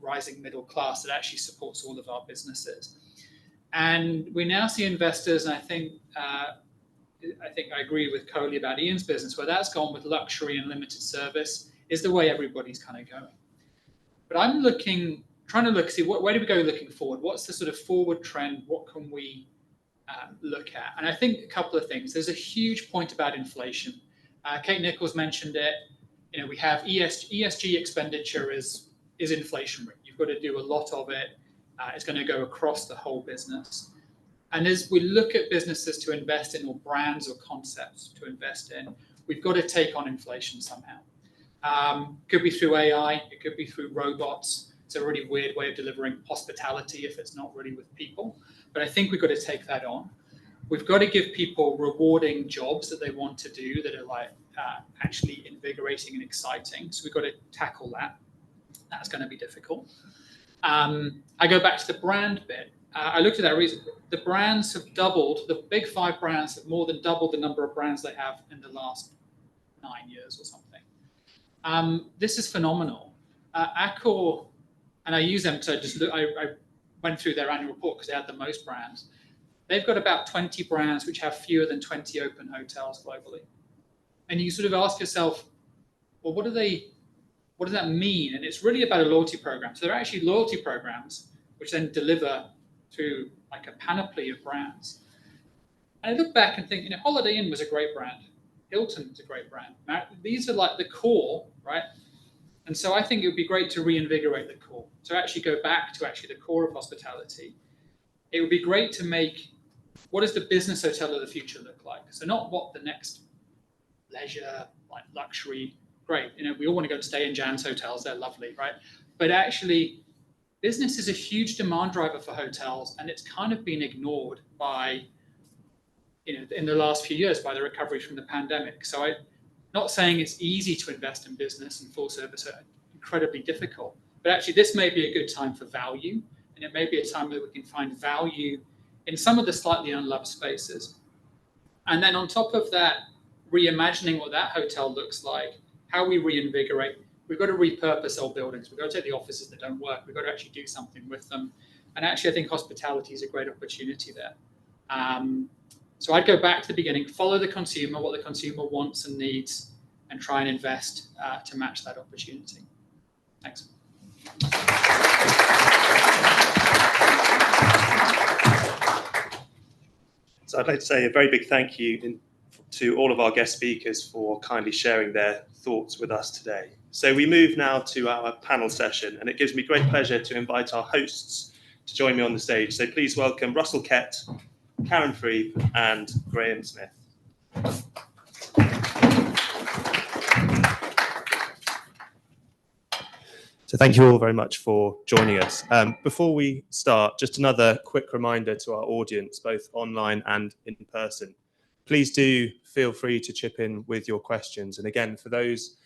rising middle class that actually supports all of our businesses. And we now see investors, and I think I agree with Coley about Ian's business, where that's gone with luxury and limited service is the way everybody's kind of going. But I'm trying to look, see where do we go looking forward? What's the sort of forward trend? What can we look at? And I think a couple of things. There's a huge point about inflation. Kate Nicholls mentioned it. You know, we have ESG expenditure is inflationary. You've got to do a lot of it. It's going to go across the whole business. And as we look at businesses to invest in, or brands or concepts to invest in, we've got to take on inflation somehow. Could be through AI, it could be through robots. It's a really weird way of delivering hospitality if it's not really with people. But I think we've got to take that on. We've got to give people rewarding jobs that they want to do that are like actually invigorating and exciting. So we've got to tackle that. That's going to be difficult. I go back to the brand bit. I looked at that recently. The brands have doubled. The big 5 brands have more than doubled the number of brands they have in the last 9 years or something. This is phenomenal. Accor, and I use them to just look, I went through their annual report because they had the most brands. They've got about 20 brands which have fewer than 20 open hotels globally. And you sort of ask yourself, well, what does that mean? And it's really about a loyalty program. So they're actually loyalty programs which then deliver through like a panoply of brands. And I look back and think, you know, Holiday Inn was a great brand. Hilton was a great brand. Now, these are like the core, right? And so I think it would be great to reinvigorate the core. So actually go back to actually the core of hospitality. It would be great to make, what does the business hotel of the future look like? So not what the next leisure, like luxury, great. You know, we all want to go and stay in Jan's hotels. They're lovely, right? But actually, business is a huge demand driver for hotels, and it's kind of been ignored by, you know, in the last few years by the recovery from the pandemic. So I'm not saying it's easy to invest in business and full service, are incredibly difficult. But actually, this may be a good time for value, and it may be a time where we can find value in some of the slightly unloved spaces. And then on top of that, reimagining what that hotel looks like, how we reinvigorate. We've got to repurpose old buildings. We've got to take the offices that don't work. We've got to actually do something with them. And actually, I think hospitality is a great opportunity there. So I'd go back to the beginning, follow the consumer, what the consumer wants and needs, and try and invest to match that opportunity. Thanks. So I'd like to say a very big thank you to all of our guest speakers for kindly sharing their thoughts with us today. So we move now to our panel session, and it gives me great pleasure to invite our hosts to join me on the stage. So please welcome Russell Kett, Karen Freeb, and Graham Smith. So thank you all very much for joining us. Before we start, just another quick reminder to our audience, both online and in person. Please do feel free to chip in with your questions. And again, for those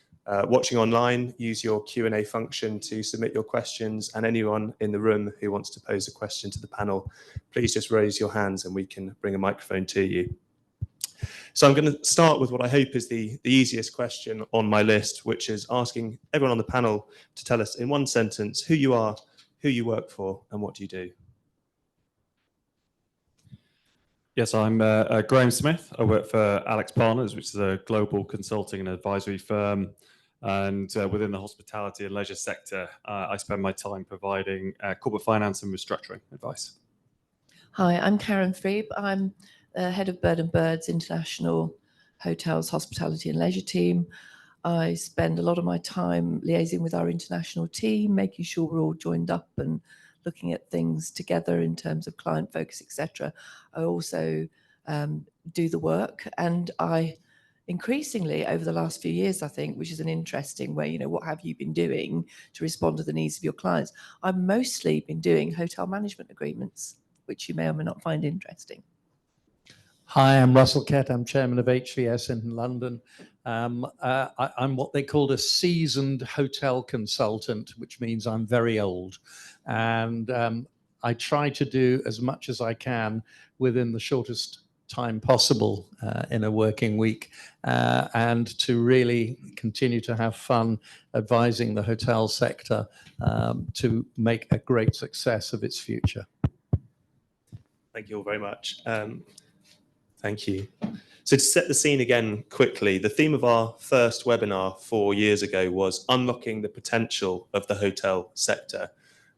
watching online, use your Q&A function to submit your questions. And anyone in the room who wants to pose a question to the panel, please just raise your hands and we can bring a microphone to you. So I'm going to start with what I hope is the easiest question on my list, which is asking everyone on the panel to tell us in one sentence who you are, who you work for, and what do you do. Yes, I'm Graham Smith. I work for AlixPartners, which is a global consulting and advisory firm. And within the hospitality and leisure sector, I spend my time providing corporate finance and restructuring advice. Hi, I'm Karen Freeb. I'm head of Bird Bird's International Hotels, Hospitality and Leisure team. I spend a lot of my time liaising with our international team, making sure we're all joined up and looking at things together in terms of client focus, etc. I also do the work, and I increasingly over the last few years, I think, which is an interesting way, you know, what have you been doing to respond to the needs of your clients? I've mostly been doing hotel management agreements, which you may or may not find interesting. Hi, I'm Russell Kett. I'm chairman of HVS in London. I'm what they called a seasoned hotel consultant, which means I'm very old. And I try to do as much as I can within the shortest time possible in a working week, and to really continue to have fun advising the hotel sector to make a great success of its future. Thank you all very much. Thank you. So to set the scene again quickly, the theme of our first webinar 4 years ago was unlocking the potential of the hotel sector.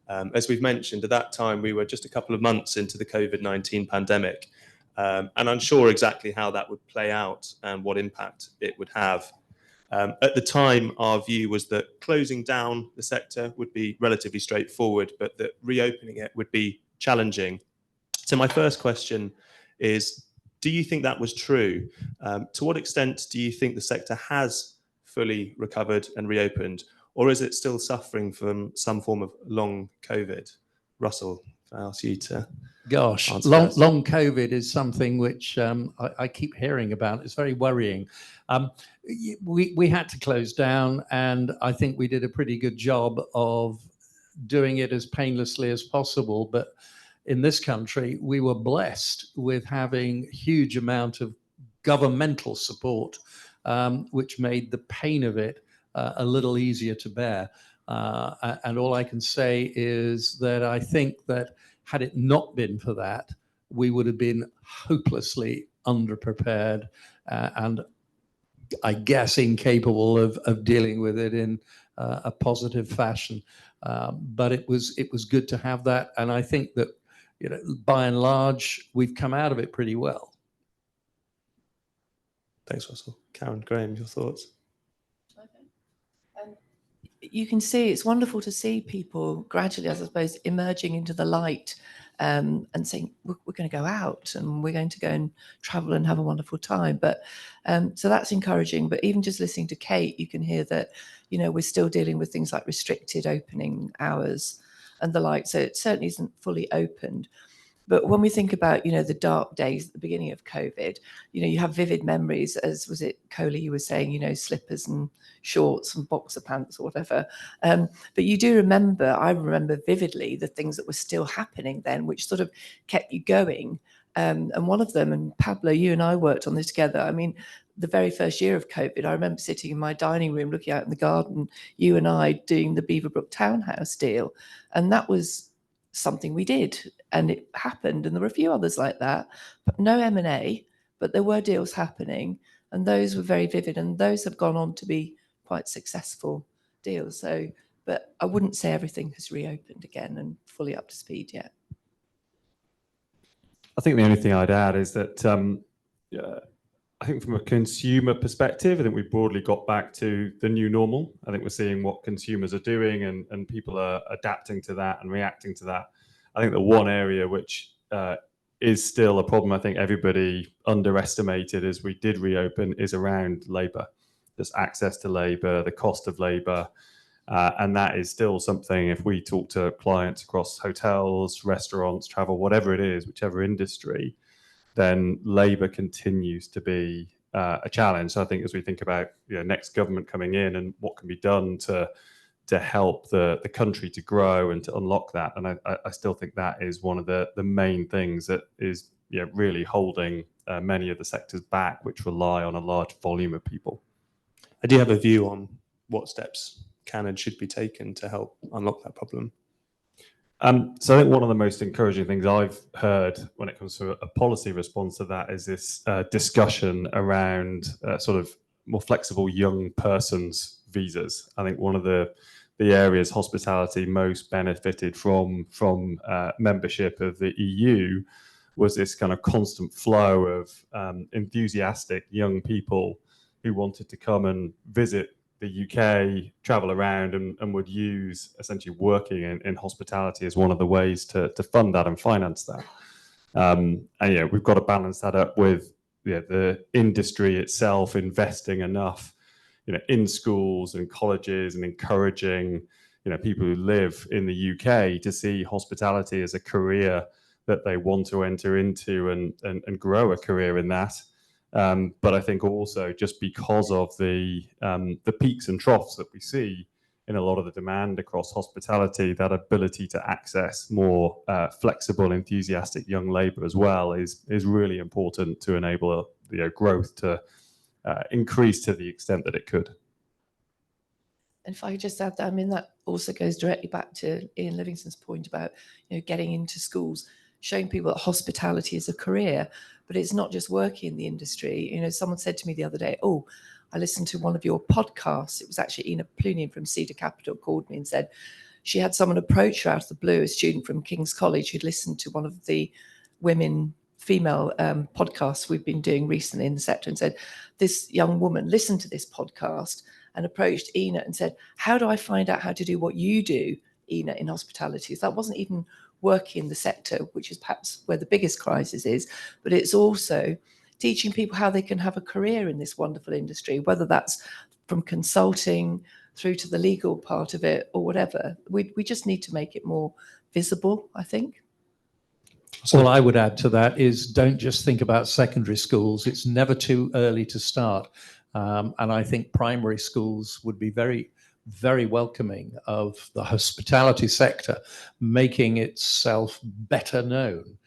As we've mentioned, at that time, we were just a couple of months into the COVID-19 pandemic, and unsure exactly how that would play out and what impact it would have. At the time, our view was that closing down the sector would be relatively straightforward, but that reopening it would be challenging. So my first question is, do you think that was true? To what extent do you think the sector has fully recovered and reopened, or is it still suffering from some form of long COVID? Russell, if I ask you to Gosh, answer long first. COVID is something which I keep hearing about. It's very worrying. We had to close down, and I think we did a pretty good job of doing it as painlessly as possible. But in this country, we were blessed with having huge amount of governmental support, which made the pain of it a little easier to bear. And all I can say is that I think that had it not been for that, we would have been hopelessly underprepared and I guess incapable of dealing with it in a positive fashion. But it was good to have that, and I think that, you know, by and large, we've come out of it pretty well. Thanks, Russell. Karen, Graham, your thoughts? You can see, it's wonderful to see people gradually, I suppose, emerging into the light, and saying, we're going to go out and we're going to go and travel and have a wonderful time. But so that's encouraging. But even just listening to Kate, you can hear that, you know, we're still dealing with things like restricted opening hours and the like. So it certainly isn't fully opened. But when we think about, you know, the dark days at the beginning of COVID, you know, you have vivid memories, as was it Coley, you were saying, you know, slippers and shorts and boxer pants or whatever. But you do remember, I remember vividly the things that were still happening then, which sort of kept you going. And one of them, and Pablo, you and I worked on this together. I mean, the very first year of COVID, I remember sitting in my dining room looking out in the garden, you and I doing the Beaverbrook townhouse deal. And that was something we did, and it happened, and there were a few others like that, but no M&A, but there were deals happening, and those were very vivid, and those have gone on to be quite successful deals. So, but I wouldn't say everything has reopened again and fully up to speed yet. I think the only thing I'd add is that I think from a consumer perspective, I think we broadly got back to the new normal. I think we're seeing what consumers are doing, and people are adapting to that and reacting to that. I think the one area which is still a problem, I think everybody underestimated as we did reopen, is around labour. Just access to labour, the cost of labour. And that is still something, if we talk to clients across hotels, restaurants, travel, whatever it is, whichever industry, then labour continues to be a challenge. So I think as we think about, you know, next government coming in and what can be done to help the country to grow and to unlock that, and I still think that is one of the main things that is, you know, really holding many of the sectors back, which rely on a large volume of people. I do have a view on what steps can and should be taken to help unlock that problem. So I think one of the most encouraging things I've heard when it comes to a policy response to that is this discussion around sort of more flexible young persons visas. I think one of the areas hospitality most benefited from membership of the EU was this kind of constant flow of enthusiastic young people who wanted to come and visit the UK, travel around, and would use essentially working in hospitality as one of the ways to fund that and finance that. And yeah, we've got to balance that up with, you know, the industry itself investing enough, you know, in schools and colleges, and encouraging, you know, people who live in the UK to see hospitality as a career that they want to enter into and grow a career in that. But I think also just because of the peaks and troughs that we see in a lot of the demand across hospitality, that ability to access more flexible, enthusiastic young labour as well is really important to enable growth to increase to the extent that it could. And if I could just add that, I mean, that also goes directly back to Ian Livingston's point about, getting into schools, showing people that hospitality is a career, but it's not just working in the industry. Someone said to me the other day, "Oh, I listened to one of your podcasts." It was actually Ina Plunian from Cedar Capital called me and said she had someone approach her out of the blue, a student from King's College who'd listened to one of the female podcasts we've been doing recently in the sector, and said, this young woman listened to this podcast and approached Ina and said, "How do I find out how to do what you do, Ina, in hospitality?" So that wasn't even working in the sector, which is perhaps where the biggest crisis is, but it's also teaching people how they can have a career in this wonderful industry, whether that's from consulting through to the legal part of it or whatever. We just need to make it more visible, I think. All I would add to that is don't just think about secondary schools. It's never too early to start. And I think primary schools would be very, very welcoming of the hospitality sector, making itself better known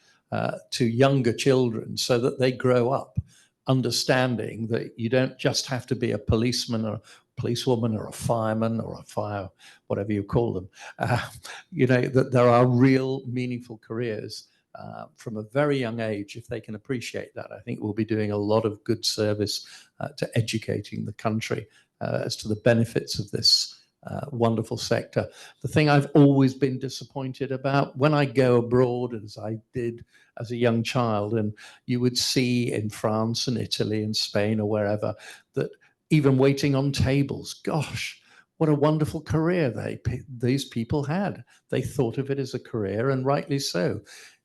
to younger children so that they grow up understanding that you don't just have to be a policeman or a policewoman or a fireman or a fire, whatever you call them. That there are real meaningful careers from a very young age. If they can appreciate that, I think we'll be doing a lot of good service to educating the country as to the benefits of this wonderful sector. The thing I've always been disappointed about when I go abroad, as I did as a young child, and you would see in France and Italy and Spain or wherever, that even waiting on tables, gosh, what a wonderful career these people had. They thought of it as a career, and rightly so.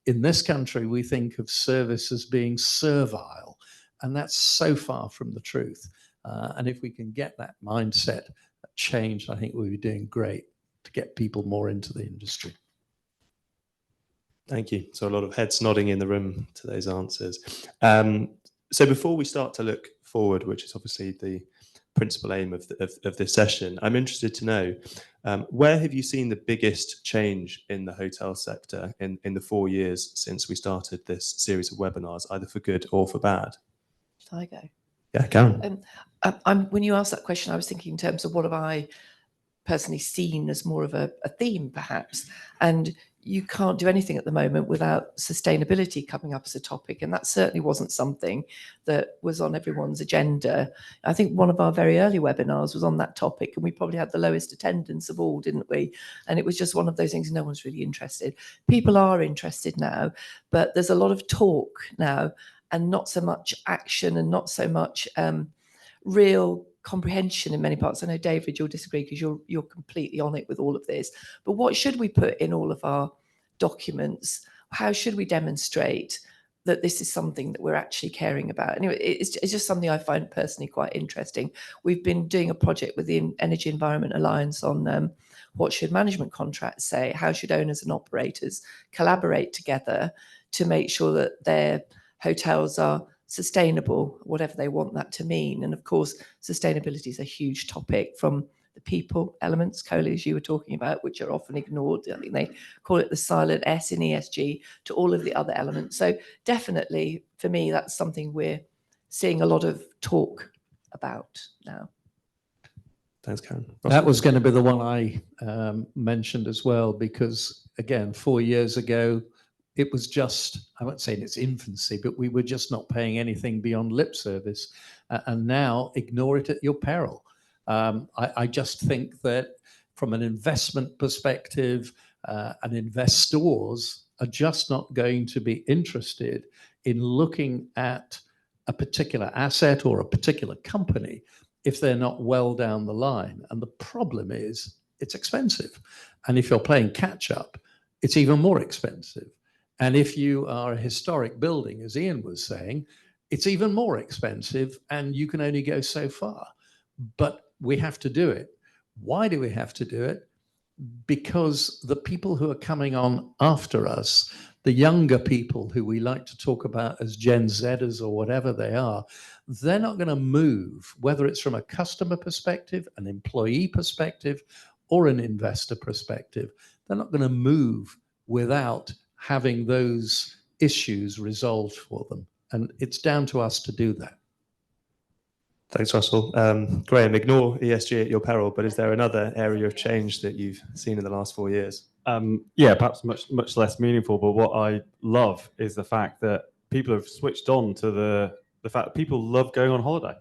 In this country, we think of service as being servile, and that's so far from the truth. And if we can get that mindset changed, I think we'll be doing great to get people more into the industry. Thank you. So a lot of heads nodding in the room to those answers. So before we start to look forward, which is obviously the principal aim of this session, I'm interested to know, where have you seen the biggest change in the hotel sector in the 4 years since we started this series of webinars, either for good or for bad? Shall I go? Yeah, Karen. When you asked that question, I was thinking in terms of what have I personally seen as more of a theme, perhaps. And you can't do anything at the moment without sustainability coming up as a topic. And that certainly wasn't something that was on everyone's agenda. I think one of our very early webinars was on that topic, and we probably had the lowest attendance of all, didn't we? And it was just one of those things no one's really interested. People are interested now, but there's a lot of talk now and not so much action and not so much real comprehension in many parts. I know, David, you'll disagree because you're completely on it with all of this. But what should we put in all of our documents? How should we demonstrate that this is something that we're actually caring about? Anyway, it's just something I find personally quite interesting. We've been doing a project with the Energy Environment Alliance on what should management contracts say? How should owners and operators collaborate together to make sure that their hotels are sustainable, whatever they want that to mean? And of course, sustainability is a huge topic, from the people elements, Coley, as you were talking about, which are often ignored. I think they call it the silent S in ESG, to all of the other elements. So definitely, for me, that's something we're seeing a lot of talk about now. Thanks, Karen. That was going to be the one I mentioned as well, because again, 4 years ago, it was just, I won't say in its infancy, but we were just not paying anything beyond lip service. And now ignore it at your peril. I just think that from an investment perspective, and investors are just not going to be interested in looking at a particular asset or a particular company if they're not well down the line. And the problem is it's expensive. And if you're playing catch up, it's even more expensive. And if you are a historic building, as Ian was saying, it's even more expensive, and you can only go so far. But we have to do it. Why do we have to do it? Because the people who are coming on after us, the younger people who we like to talk about as Gen Zers or whatever they are, they're not going to move, whether it's from a customer perspective, an employee perspective, or an investor perspective. They're not going to move without having those issues resolved for them. And it's down to us to do that. Thanks, Russell. Graham, ignore ESG at your peril, but is there another area of change that you've seen in the last 4 years? Yeah, perhaps much less meaningful, but what I love is the fact that people have switched on to the fact that people love going on holiday,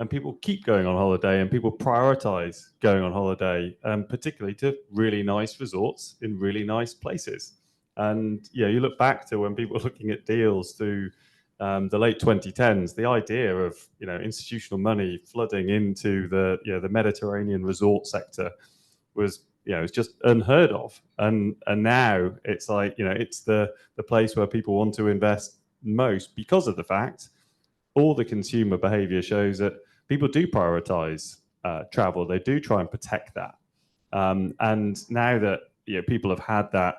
and people keep going on holiday, and people prioritize going on holiday, particularly to really nice resorts in really nice places. And yeah, you look back to when people were looking at deals through the late 2010s, the idea of institutional money flooding into the Mediterranean resort sector was it's just unheard of. And now it's like it's the place where people want to invest most, because of the fact all the consumer behavior shows that people do prioritize travel. They do try and protect that. And now that people have had that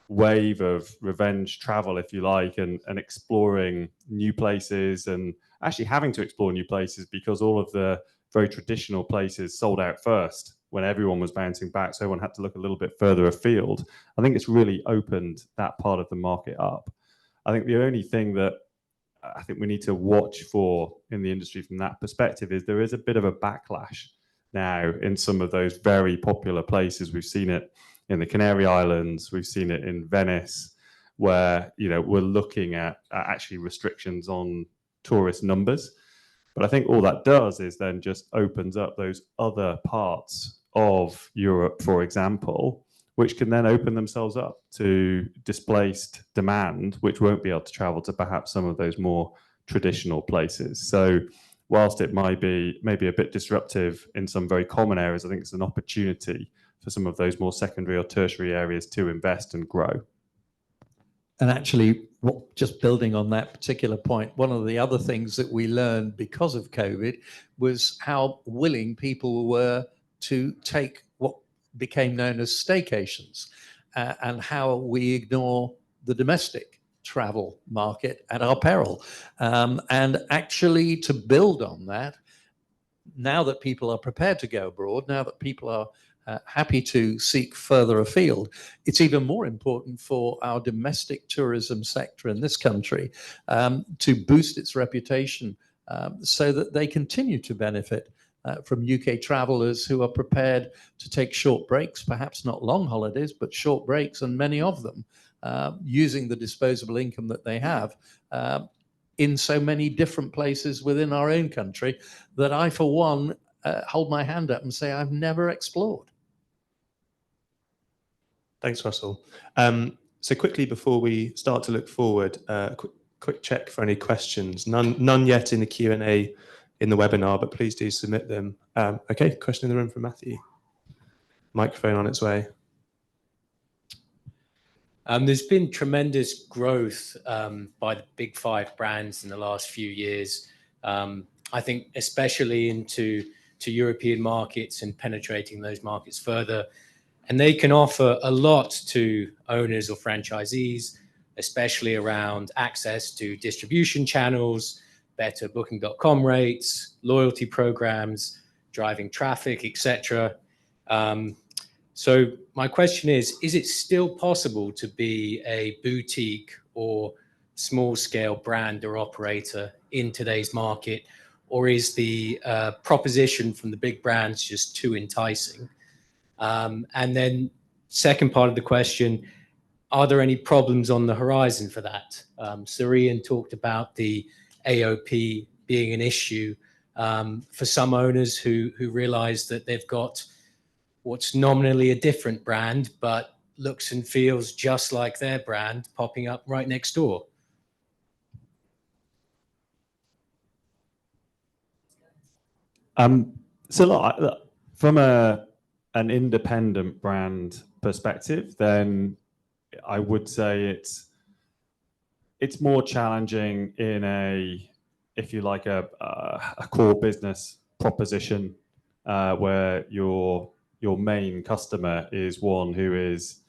wave of revenge travel, if you like, and exploring new places, and actually having to explore new places because all of the very traditional places sold out first when everyone was bouncing back, so everyone had to look a little bit further afield. I think it's really opened that part of the market up. I think the only thing that I think we need to watch for in the industry from that perspective is there is a bit of a backlash now in some of those very popular places. We've seen it in the Canary Islands, we've seen it in Venice, where we're looking at actually restrictions on tourist numbers. But I think all that does is then just opens up those other parts of Europe, for example, which can then open themselves up to displaced demand, which won't be able to travel to perhaps some of those more traditional places. So whilst it might be maybe a bit disruptive in some very common areas, I think it's an opportunity for some of those more secondary or tertiary areas to invest and grow. And actually, just building on that particular point, one of the other things that we learned because of COVID was how willing people were to take what became known as staycations, and how we ignore the domestic travel market at our peril. And actually, to build on that, now that people are prepared to go abroad, now that people are happy to seek further afield, it's even more important for our domestic tourism sector in this country to boost its reputation so that they continue to benefit from UK travelers who are prepared to take short breaks, perhaps not long holidays, but short breaks, and many of them using the disposable income that they have in so many different places within our own country that I, for one, hold my hand up and say I've never explored. Thanks, Russell. So quickly before we start to look forward, quick check for any questions. None yet in the Q&A in the webinar, but please do submit them. Okay, question in the room from Matthew. Microphone on its way. There's been tremendous growth by the big five brands in the last few years. I think especially into European markets and penetrating those markets further. And they can offer a lot to owners or franchisees, especially around access to distribution channels, better booking.com rates, loyalty programs, driving traffic, etc. So my question is it still possible to be a boutique or small scale brand or operator in today's market? Or is the proposition from the big brands just too enticing? And then second part of the question, are there any problems on the horizon for that? Sir Ian talked about the AOP being an issue for some owners who realize that they've got what's nominally a different brand, but looks and feels just like their brand popping up right next door. So look, from an independent brand perspective, then I would say it's more challenging in if you like, a core business proposition where your main customer is one who is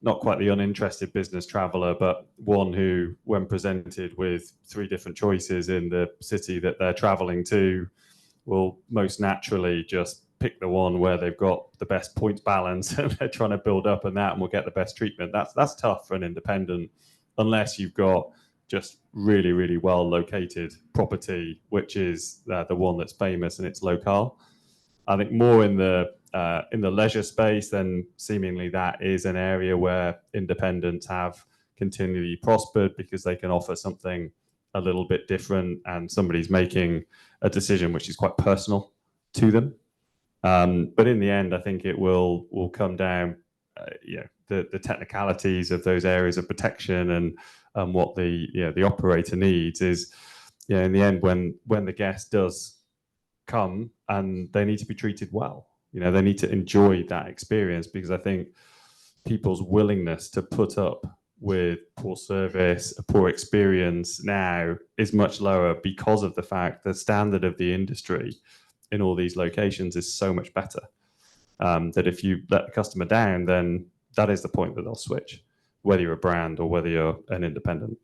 not quite the uninterested business traveller, but one who, when presented with 3 different choices in the city that they're travelling to, will most naturally just pick the one where they've got the best points balance and they're trying to build up and will get the best treatment. That's tough for an independent, unless you've got just really, really well located property, which is the one that's famous and it's local. I think more in the leisure space, then seemingly that is an area where independents have continually prospered because they can offer something a little bit different and somebody's making a decision which is quite personal to them. But in the end, I think it will come down, the technicalities of those areas of protection and what the operator needs is, in the end, when the guest does come, and they need to be treated well. They need to enjoy that experience, because I think people's willingness to put up with poor service, a poor experience now is much lower because of the fact the standard of the industry in all these locations is so much better. That if you let the customer down, then that is the point that they'll switch, whether you're a brand or whether you're an independent.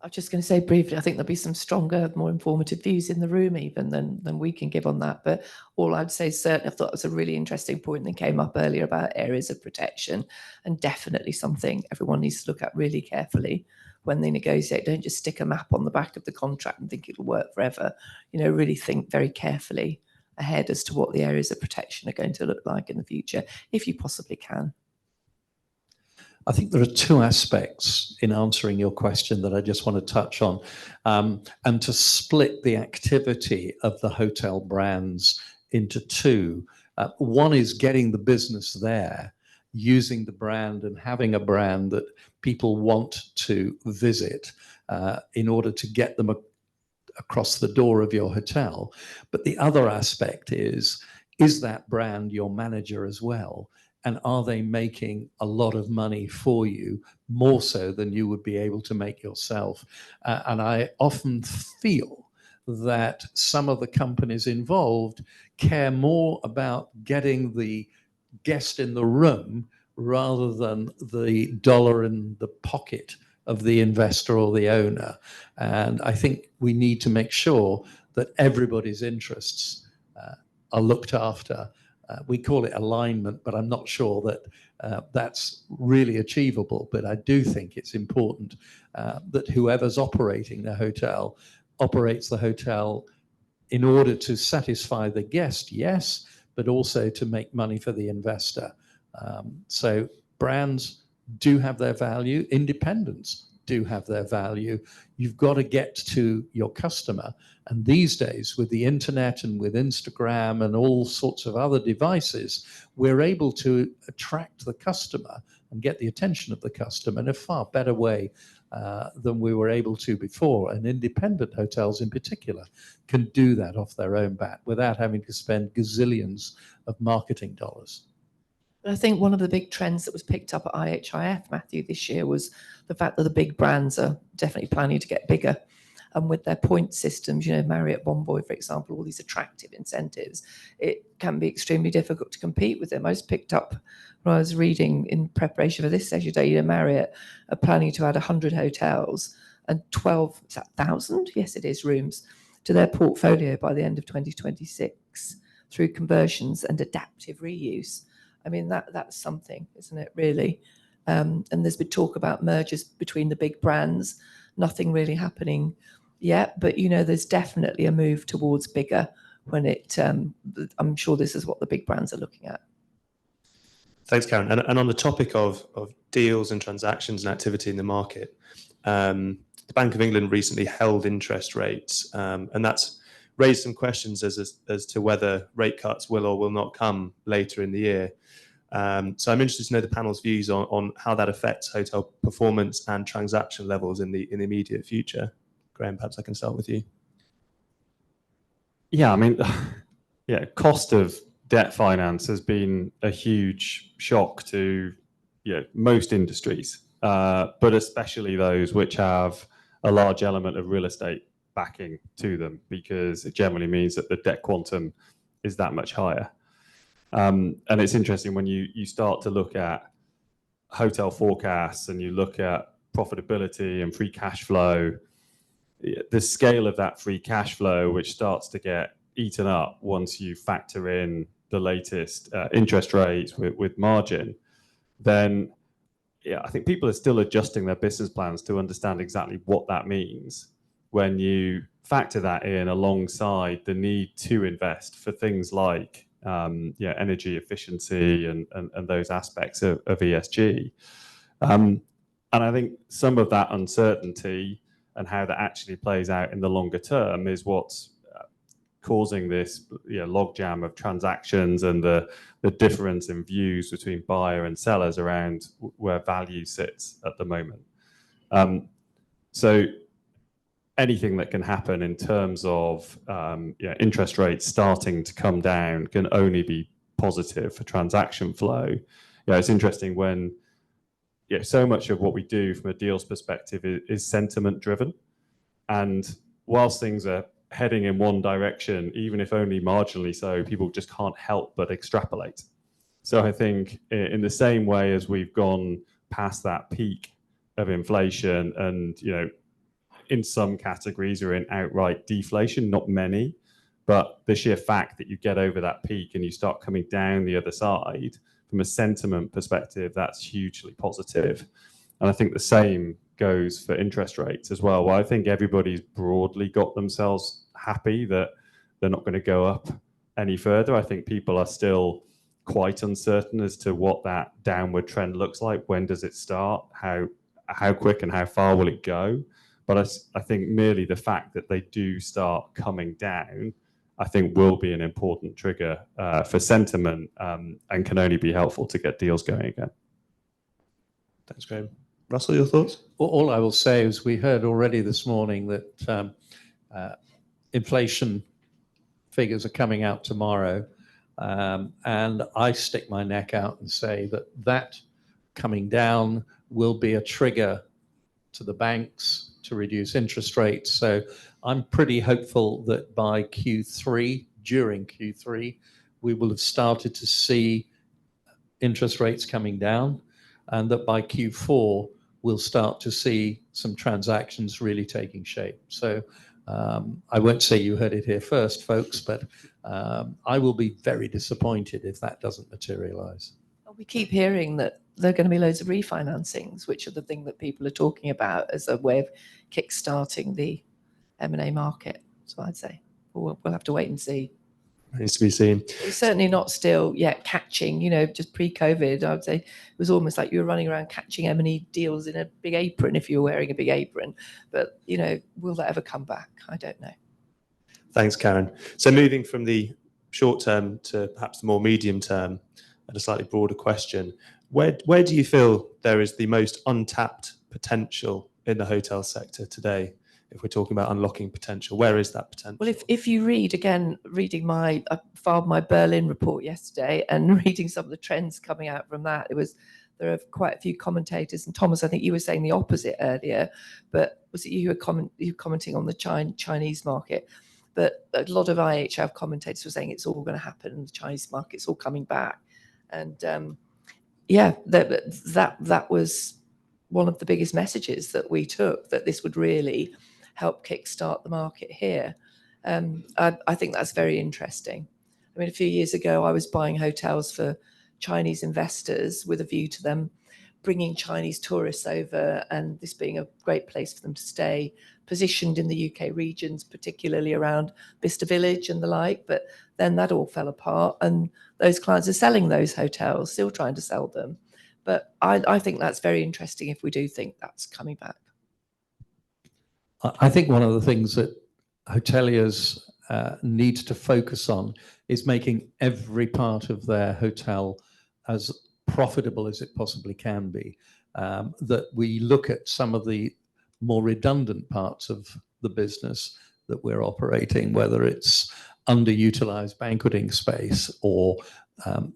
I was just going to say briefly, I think there'll be some stronger, more informative views in the room even than we can give on that. But all I'd say, certainly, I thought it was a really interesting point that came up earlier about areas of protection, and definitely something everyone needs to look at really carefully when they negotiate. Don't just stick a map on the back of the contract and think it'll work forever. Really think very carefully ahead as to what the areas of protection are going to look like in the future, if you possibly can. I think there are 2 aspects in answering your question that I just want to touch on, and to split the activity of the hotel brands into 2. One is getting the business there, using the brand and having a brand that people want to visit in order to get them across the door of your hotel. But the other aspect is that brand your manager as well? And are they making a lot of money for you, more so than you would be able to make yourself? And I often feel that some of the companies involved care more about getting the guest in the room rather than the dollar in the pocket of the investor or the owner. And I think we need to make sure that everybody's interests are looked after. We call it alignment, but I'm not sure that that's really achievable. But I do think it's important that whoever's operating the hotel operates the hotel in order to satisfy the guest, yes, but also to make money for the investor. So brands do have their value. Independents do have their value. You've got to get to your customer. And these days, with the internet and with Instagram and all sorts of other devices, we're able to attract the customer and get the attention of the customer in a far better way than we were able to before. And independent hotels in particular can do that off their own bat without having to spend gazillions of marketing dollars. I think one of the big trends that was picked up at IHIF, Matthew, this year was the fact that the big brands are definitely planning to get bigger. And with their point systems, Marriott Bonvoy, for example, all these attractive incentives, it can be extremely difficult to compete with them. I just picked up when I was reading in preparation for this leisure day, Marriott are planning to add 100 hotels and 12,000, yes it is, rooms to their portfolio by the end of 2026 through conversions and adaptive reuse. I mean, that's something, isn't it, really? And there's been talk about mergers between the big brands, nothing really happening yet, but there's definitely a move towards bigger when I'm sure this is what the big brands are looking at. Thanks, Karen. And on the topic of deals and transactions and activity in the market, the Bank of England recently held interest rates, and that's raised some questions as to whether rate cuts will or will not come later in the year. So I'm interested to know the panel's views on how that affects hotel performance and transaction levels in the immediate future. Graham, perhaps I can start with you. Yeah, I mean, cost of debt finance has been a huge shock to most industries, but especially those which have a large element of real estate backing to them, because it generally means that the debt quantum is that much higher. And it's interesting when you start to look at hotel forecasts and you look at profitability and free cash flow, the scale of that free cash flow, which starts to get eaten up once you factor in the latest interest rates with margin, then I think people are still adjusting their business plans to understand exactly what that means when you factor that in alongside the need to invest for things like energy efficiency and those aspects of ESG. And I think some of that uncertainty and how that actually plays out in the longer term is what's causing this logjam of transactions and the difference in views between buyer and sellers around where value sits at the moment. So anything that can happen in terms of interest rates starting to come down can only be positive for transaction flow. It's interesting when so much of what we do from a deals perspective is sentiment driven, and whilst things are heading in one direction, even if only marginally so, people just can't help but extrapolate. So I think in the same way as we've gone past that peak of inflation and, in some categories are in outright deflation, not many, but the sheer fact that you get over that peak and you start coming down the other side, from a sentiment perspective, that's hugely positive. And I think the same goes for interest rates as well. Well, I think everybody's broadly got themselves happy that they're not going to go up any further. I think people are still quite uncertain as to what that downward trend looks like. When does it start? How quick and how far will it go? But I think merely the fact that they do start coming down, I think will be an important trigger for sentiment and can only be helpful to get deals going again. Thanks, Graham. Russell, your thoughts? All I will say is we heard already this morning that inflation figures are coming out tomorrow. And I stick my neck out and say that coming down will be a trigger to the banks to reduce interest rates. So I'm pretty hopeful that by during Q3, we will have started to see interest rates coming down, and that by Q4, we'll start to see some transactions really taking shape. So I won't say you heard it here first, folks, but I will be very disappointed if that doesn't materialize. We keep hearing that there are going to be loads of refinancings, which are the thing that people are talking about as a way of kickstarting the M&A market. So I'd say we'll have to wait and see. Needs to be seen. It's certainly not still yet catching, just pre-COVID, I would say it was almost like you were running around catching M&A deals in a big apron if you were wearing a big apron. But, will that ever come back? I don't know. Thanks, Karen. So moving from the short term to perhaps the more medium term and a slightly broader question, where do you feel there is the most untapped potential in the hotel sector today? If we're talking about unlocking potential, where is that potential? Well, if you read, again, I filed my Berlin report yesterday and reading some of the trends coming out from that, there are quite a few commentators, and Thomas, I think you were saying the opposite earlier, but was it you who were commenting on the Chinese market? But a lot of IHF commentators were saying it's all going to happen and the Chinese market's all coming back. And that was one of the biggest messages that we took, that this would really help kickstart the market here. I think that's very interesting. I mean, a few years ago, I was buying hotels for Chinese investors with a view to them bringing Chinese tourists over and this being a great place for them to stay, positioned in the UK regions, particularly around Bicester Village and the like. But then that all fell apart and those clients are selling those hotels, still trying to sell them. But I think that's very interesting if we do think that's coming back. I think one of the things that hoteliers need to focus on is making every part of their hotel as profitable as it possibly can be. That we look at some of the more redundant parts of the business that we're operating, whether it's underutilized banqueting space or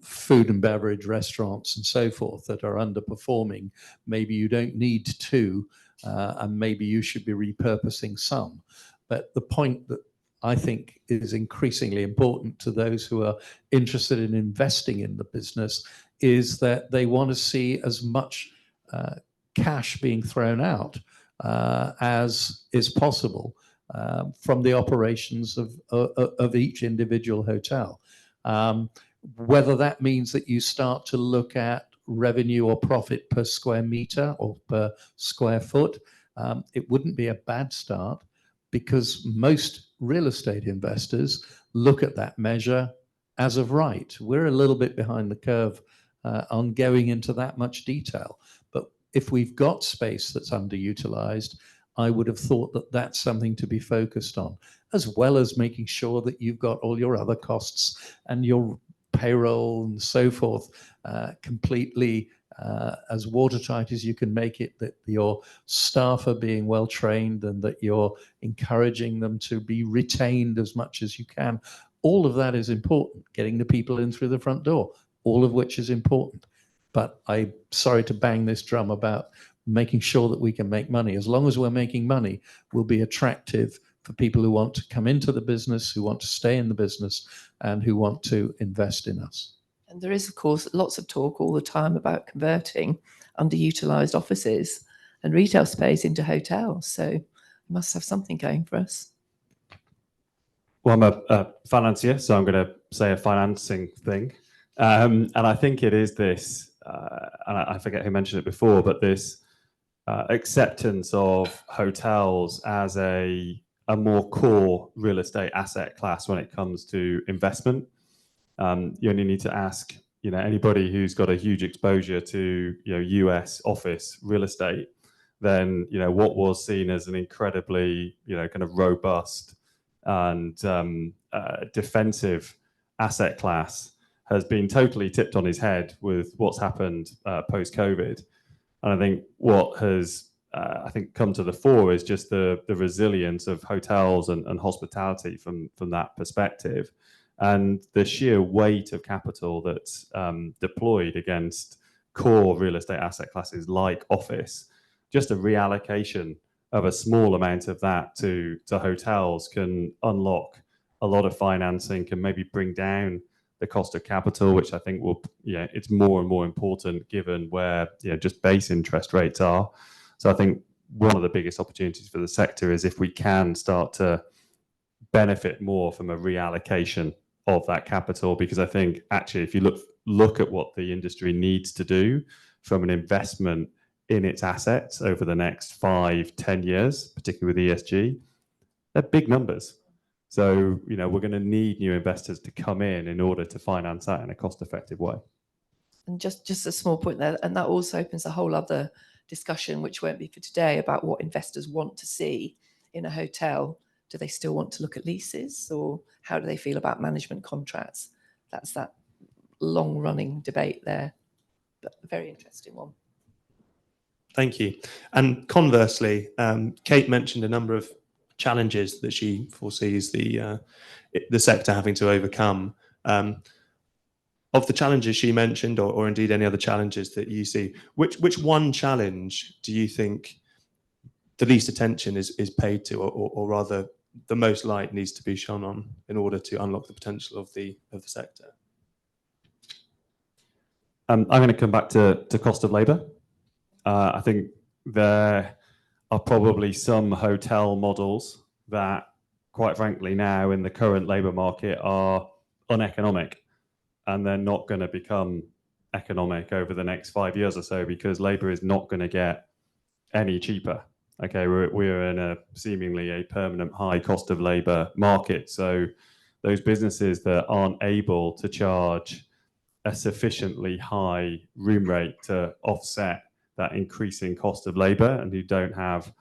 food and beverage restaurants and so forth that are underperforming. Maybe you don't need to, and maybe you should be repurposing some. But the point that I think is increasingly important to those who are interested in investing in the business is that they want to see as much cash being thrown out as is possible from the operations of each individual hotel. Whether that means that you start to look at revenue or profit per square meter or per square foot, it wouldn't be a bad start, because most real estate investors look at that measure as of right. We're a little bit behind the curve on going into that much detail. But if we've got space that's underutilized, I would have thought that that's something to be focused on, as well as making sure that you've got all your other costs and your payroll and so forth completely as watertight as you can make it, that your staff are being well trained and that you're encouraging them to be retained as much as you can. All of that is important, getting the people in through the front door, all of which is important. But I'm sorry to bang this drum about making sure that we can make money. As long as we're making money, we'll be attractive for people who want to come into the business, who want to stay in the business, and who want to invest in us. And there is, of course, lots of talk all the time about converting underutilized offices and retail space into hotels. So we must have something going for us. Well, I'm a financier, so I'm going to say a financing thing. And I think it is this, and I forget who mentioned it before, but this acceptance of hotels as a more core real estate asset class when it comes to investment. You only need to ask, anybody who's got a huge exposure to, US office real estate, then, what was seen as an incredibly, kind of robust and defensive asset class has been totally tipped on his head with what's happened post-COVID. And I think what has come to the fore is just the resilience of hotels and hospitality from that perspective, and the sheer weight of capital that's deployed against core real estate asset classes like office. Just a reallocation of a small amount of that to hotels can unlock a lot of financing, can maybe bring down the cost of capital, which I think will, it's more and more important given where, just base interest rates are. So I think one of the biggest opportunities for the sector is if we can start to benefit more from a reallocation of that capital, because I think actually if you look at what the industry needs to do from an investment in its assets over the next 5-10 years, particularly with ESG, they're big numbers. So, we're going to need new investors to come in order to finance that in a cost-effective way. And just a small point there, and that also opens a whole other discussion, which won't be for today, about what investors want to see in a hotel. Do they still want to look at leases, or how do they feel about management contracts? That's that long-running debate there, but a very interesting one. Thank you. And conversely, Kate mentioned a number of challenges that she foresees the sector having to overcome. Of the challenges she mentioned, or indeed any other challenges that you see, which one challenge do you think the least attention is paid to, or rather the most light needs to be shone on in order to unlock the potential of the sector? I'm going to come back to cost of labour. I think there are probably some hotel models that, quite frankly, now in the current labour market are uneconomic, and they're not going to become economic over the next 5 years or so, because labour is not going to get any cheaper. Okay, we're in a seemingly a permanent high cost of labour market. So those businesses that aren't able to charge a sufficiently high room rate to offset that increasing cost of labour, and who don't have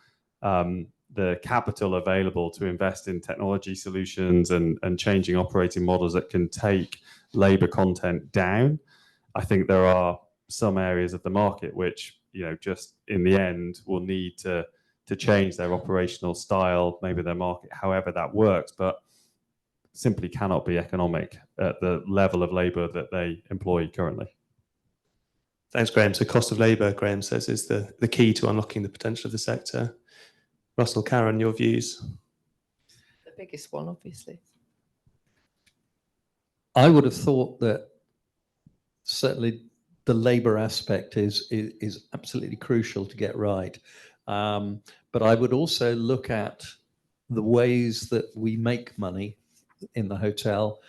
the capital available to invest in technology solutions and changing operating models that can take labour content down, I think there are some areas of the market which, just in the end will need to change their operational style, maybe their market, however that works, but simply cannot be economic at the level of labour that they employ currently. Thanks, Graham. So cost of labour, Graham says, is the key to unlocking the potential of the sector. Russell, Karen, your views? biggest one, obviously. I would have thought that certainly the labour aspect is absolutely crucial to get right. But I would also look at the ways that we make money in the hotel.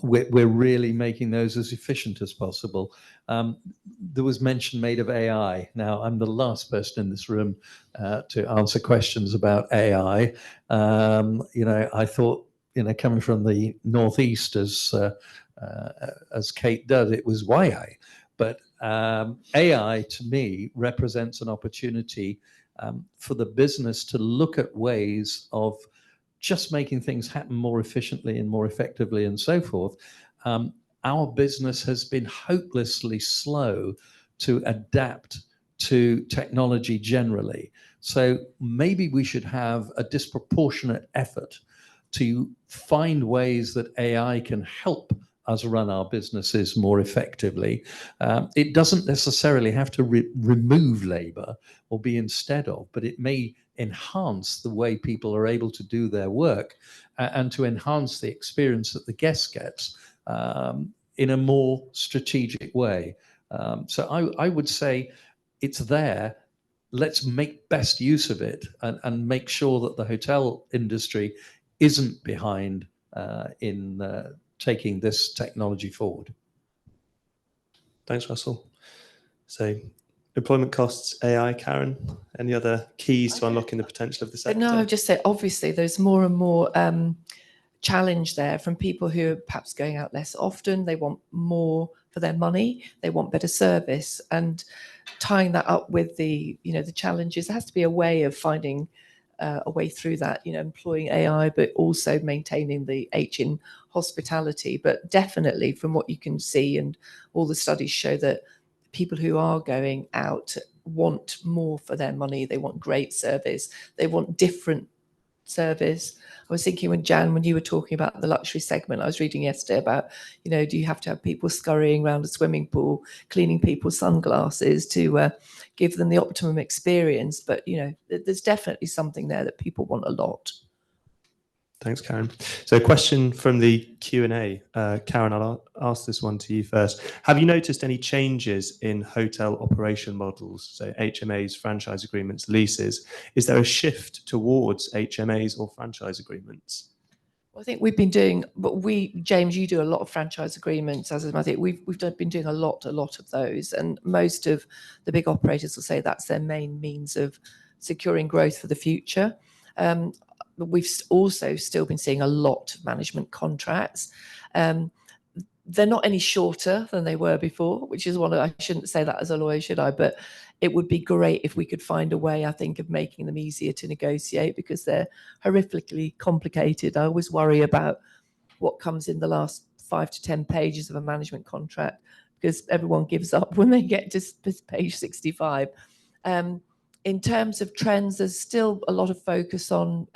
We're really making those as efficient as possible. There was mention made of AI. Now, I'm the last person in this room to answer questions about AI. I thought, coming from the Northeast as Kate does, it was YI. But AI to me represents an opportunity for the business to look at ways of just making things happen more efficiently and more effectively and so forth. Our business has been hopelessly slow to adapt to technology generally. So maybe we should have a disproportionate effort to find ways that AI can help us run our businesses more effectively. It doesn't necessarily have to remove labor or be instead of, but it may enhance the way people are able to do their work and to enhance the experience that the guest gets in a more strategic way. So I would say it's there. Let's make best use of it and make sure that the hotel industry isn't behind in taking this technology forward. Thanks, Russell. So employment costs, AI, Karen, any other keys to unlocking the potential of the sector? No, I would just say, obviously, there's more and more challenge there from people who are perhaps going out less often. They want more for their money. They want better service. And tying that up with the challenges, there has to be a way of finding a way through that, employing AI, but also maintaining the H in hospitality. But definitely from what you can see, and all the studies show that people who are going out want more for their money. They want great service. They want different service. I was thinking when you were talking about the luxury segment, I was reading yesterday about, do you have to have people scurrying around a swimming pool, cleaning people's sunglasses to give them the optimum experience? But, there's definitely something there that people want a lot. Thanks, Karen. So a question from the Q&A. Karen, I'll ask this one to you first. Have you noticed any changes in hotel operation models, so HMAs, franchise agreements, leases? Is there a shift towards HMAs or franchise agreements? Well, I think we've been doing, but James, you do a lot of franchise agreements, as I think we've been doing a lot of those, and most of the big operators will say that's their main means of securing growth for the future. We've also still been seeing a lot of management contracts. They're not any shorter than they were before, which is I shouldn't say that as a lawyer, should I? But it would be great if we could find a way, I think, of making them easier to negotiate, because they're horrifically complicated. I always worry about what comes in the last 5 to 10 pages of a management contract, because everyone gives up when they get to page 65. In terms of trends, there's still a lot of focus on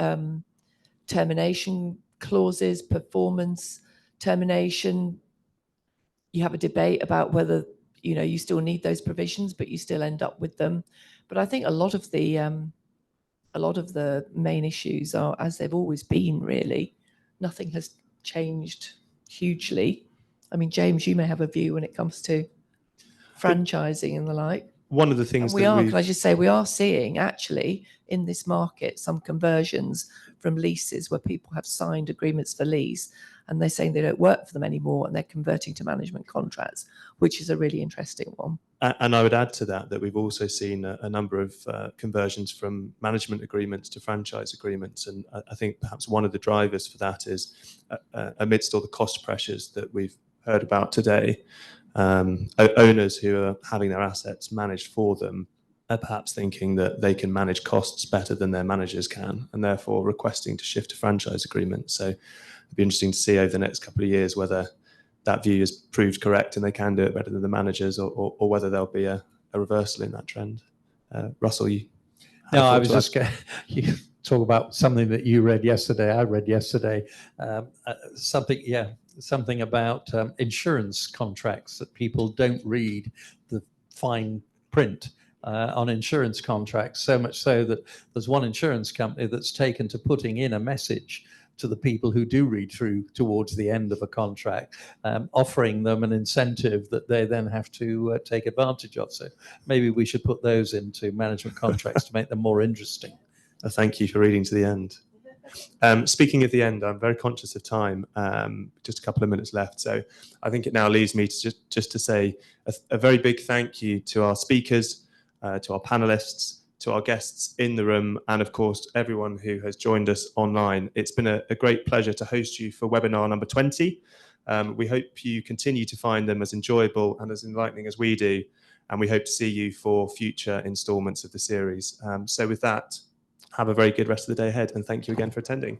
termination clauses, performance termination. You have a debate about whether you still need those provisions, but you still end up with them. But I think a lot of the main issues are as they've always been. Really, nothing has changed hugely. I mean, James, you may have a view when it comes to franchising and the like. One of the things can I just say, we are seeing actually in this market some conversions from leases where people have signed agreements for lease and they're saying they don't work for them anymore, and they're converting to management contracts, which is a really interesting one. And I would add to that we've also seen a number of conversions from management agreements to franchise agreements. And I think perhaps one of the drivers for that is amidst all the cost pressures that we've heard about today, owners who are having their assets managed for them are perhaps thinking that they can manage costs better than their managers can, and therefore requesting to shift to franchise agreements. So it'd be interesting to see over the next couple of years whether that view is proved correct and they can do it better than the managers, or whether there'll be a reversal in that trend. Russell, you? No, I was just going to talk about something that you read yesterday. I read yesterday something about insurance contracts, that people don't read the fine print on insurance contracts, so much so that there's one insurance company that's taken to putting in a message to the people who do read through towards the end of a contract, offering them an incentive that they then have to take advantage of. So maybe we should put those into management contracts to make them more interesting. Thank you for reading to the end. Speaking of the end, I'm very conscious of time, just a couple of minutes left. So I think it now leaves me to just to say a very big thank you to our speakers, to our panelists, to our guests in the room, and of course, everyone who has joined us online. It's been a great pleasure to host you for webinar number 20. We hope you continue to find them as enjoyable and as enlightening as we do, and we hope to see you for future instalments of the series. So with that, have a very good rest of the day ahead, and thank you again for attending.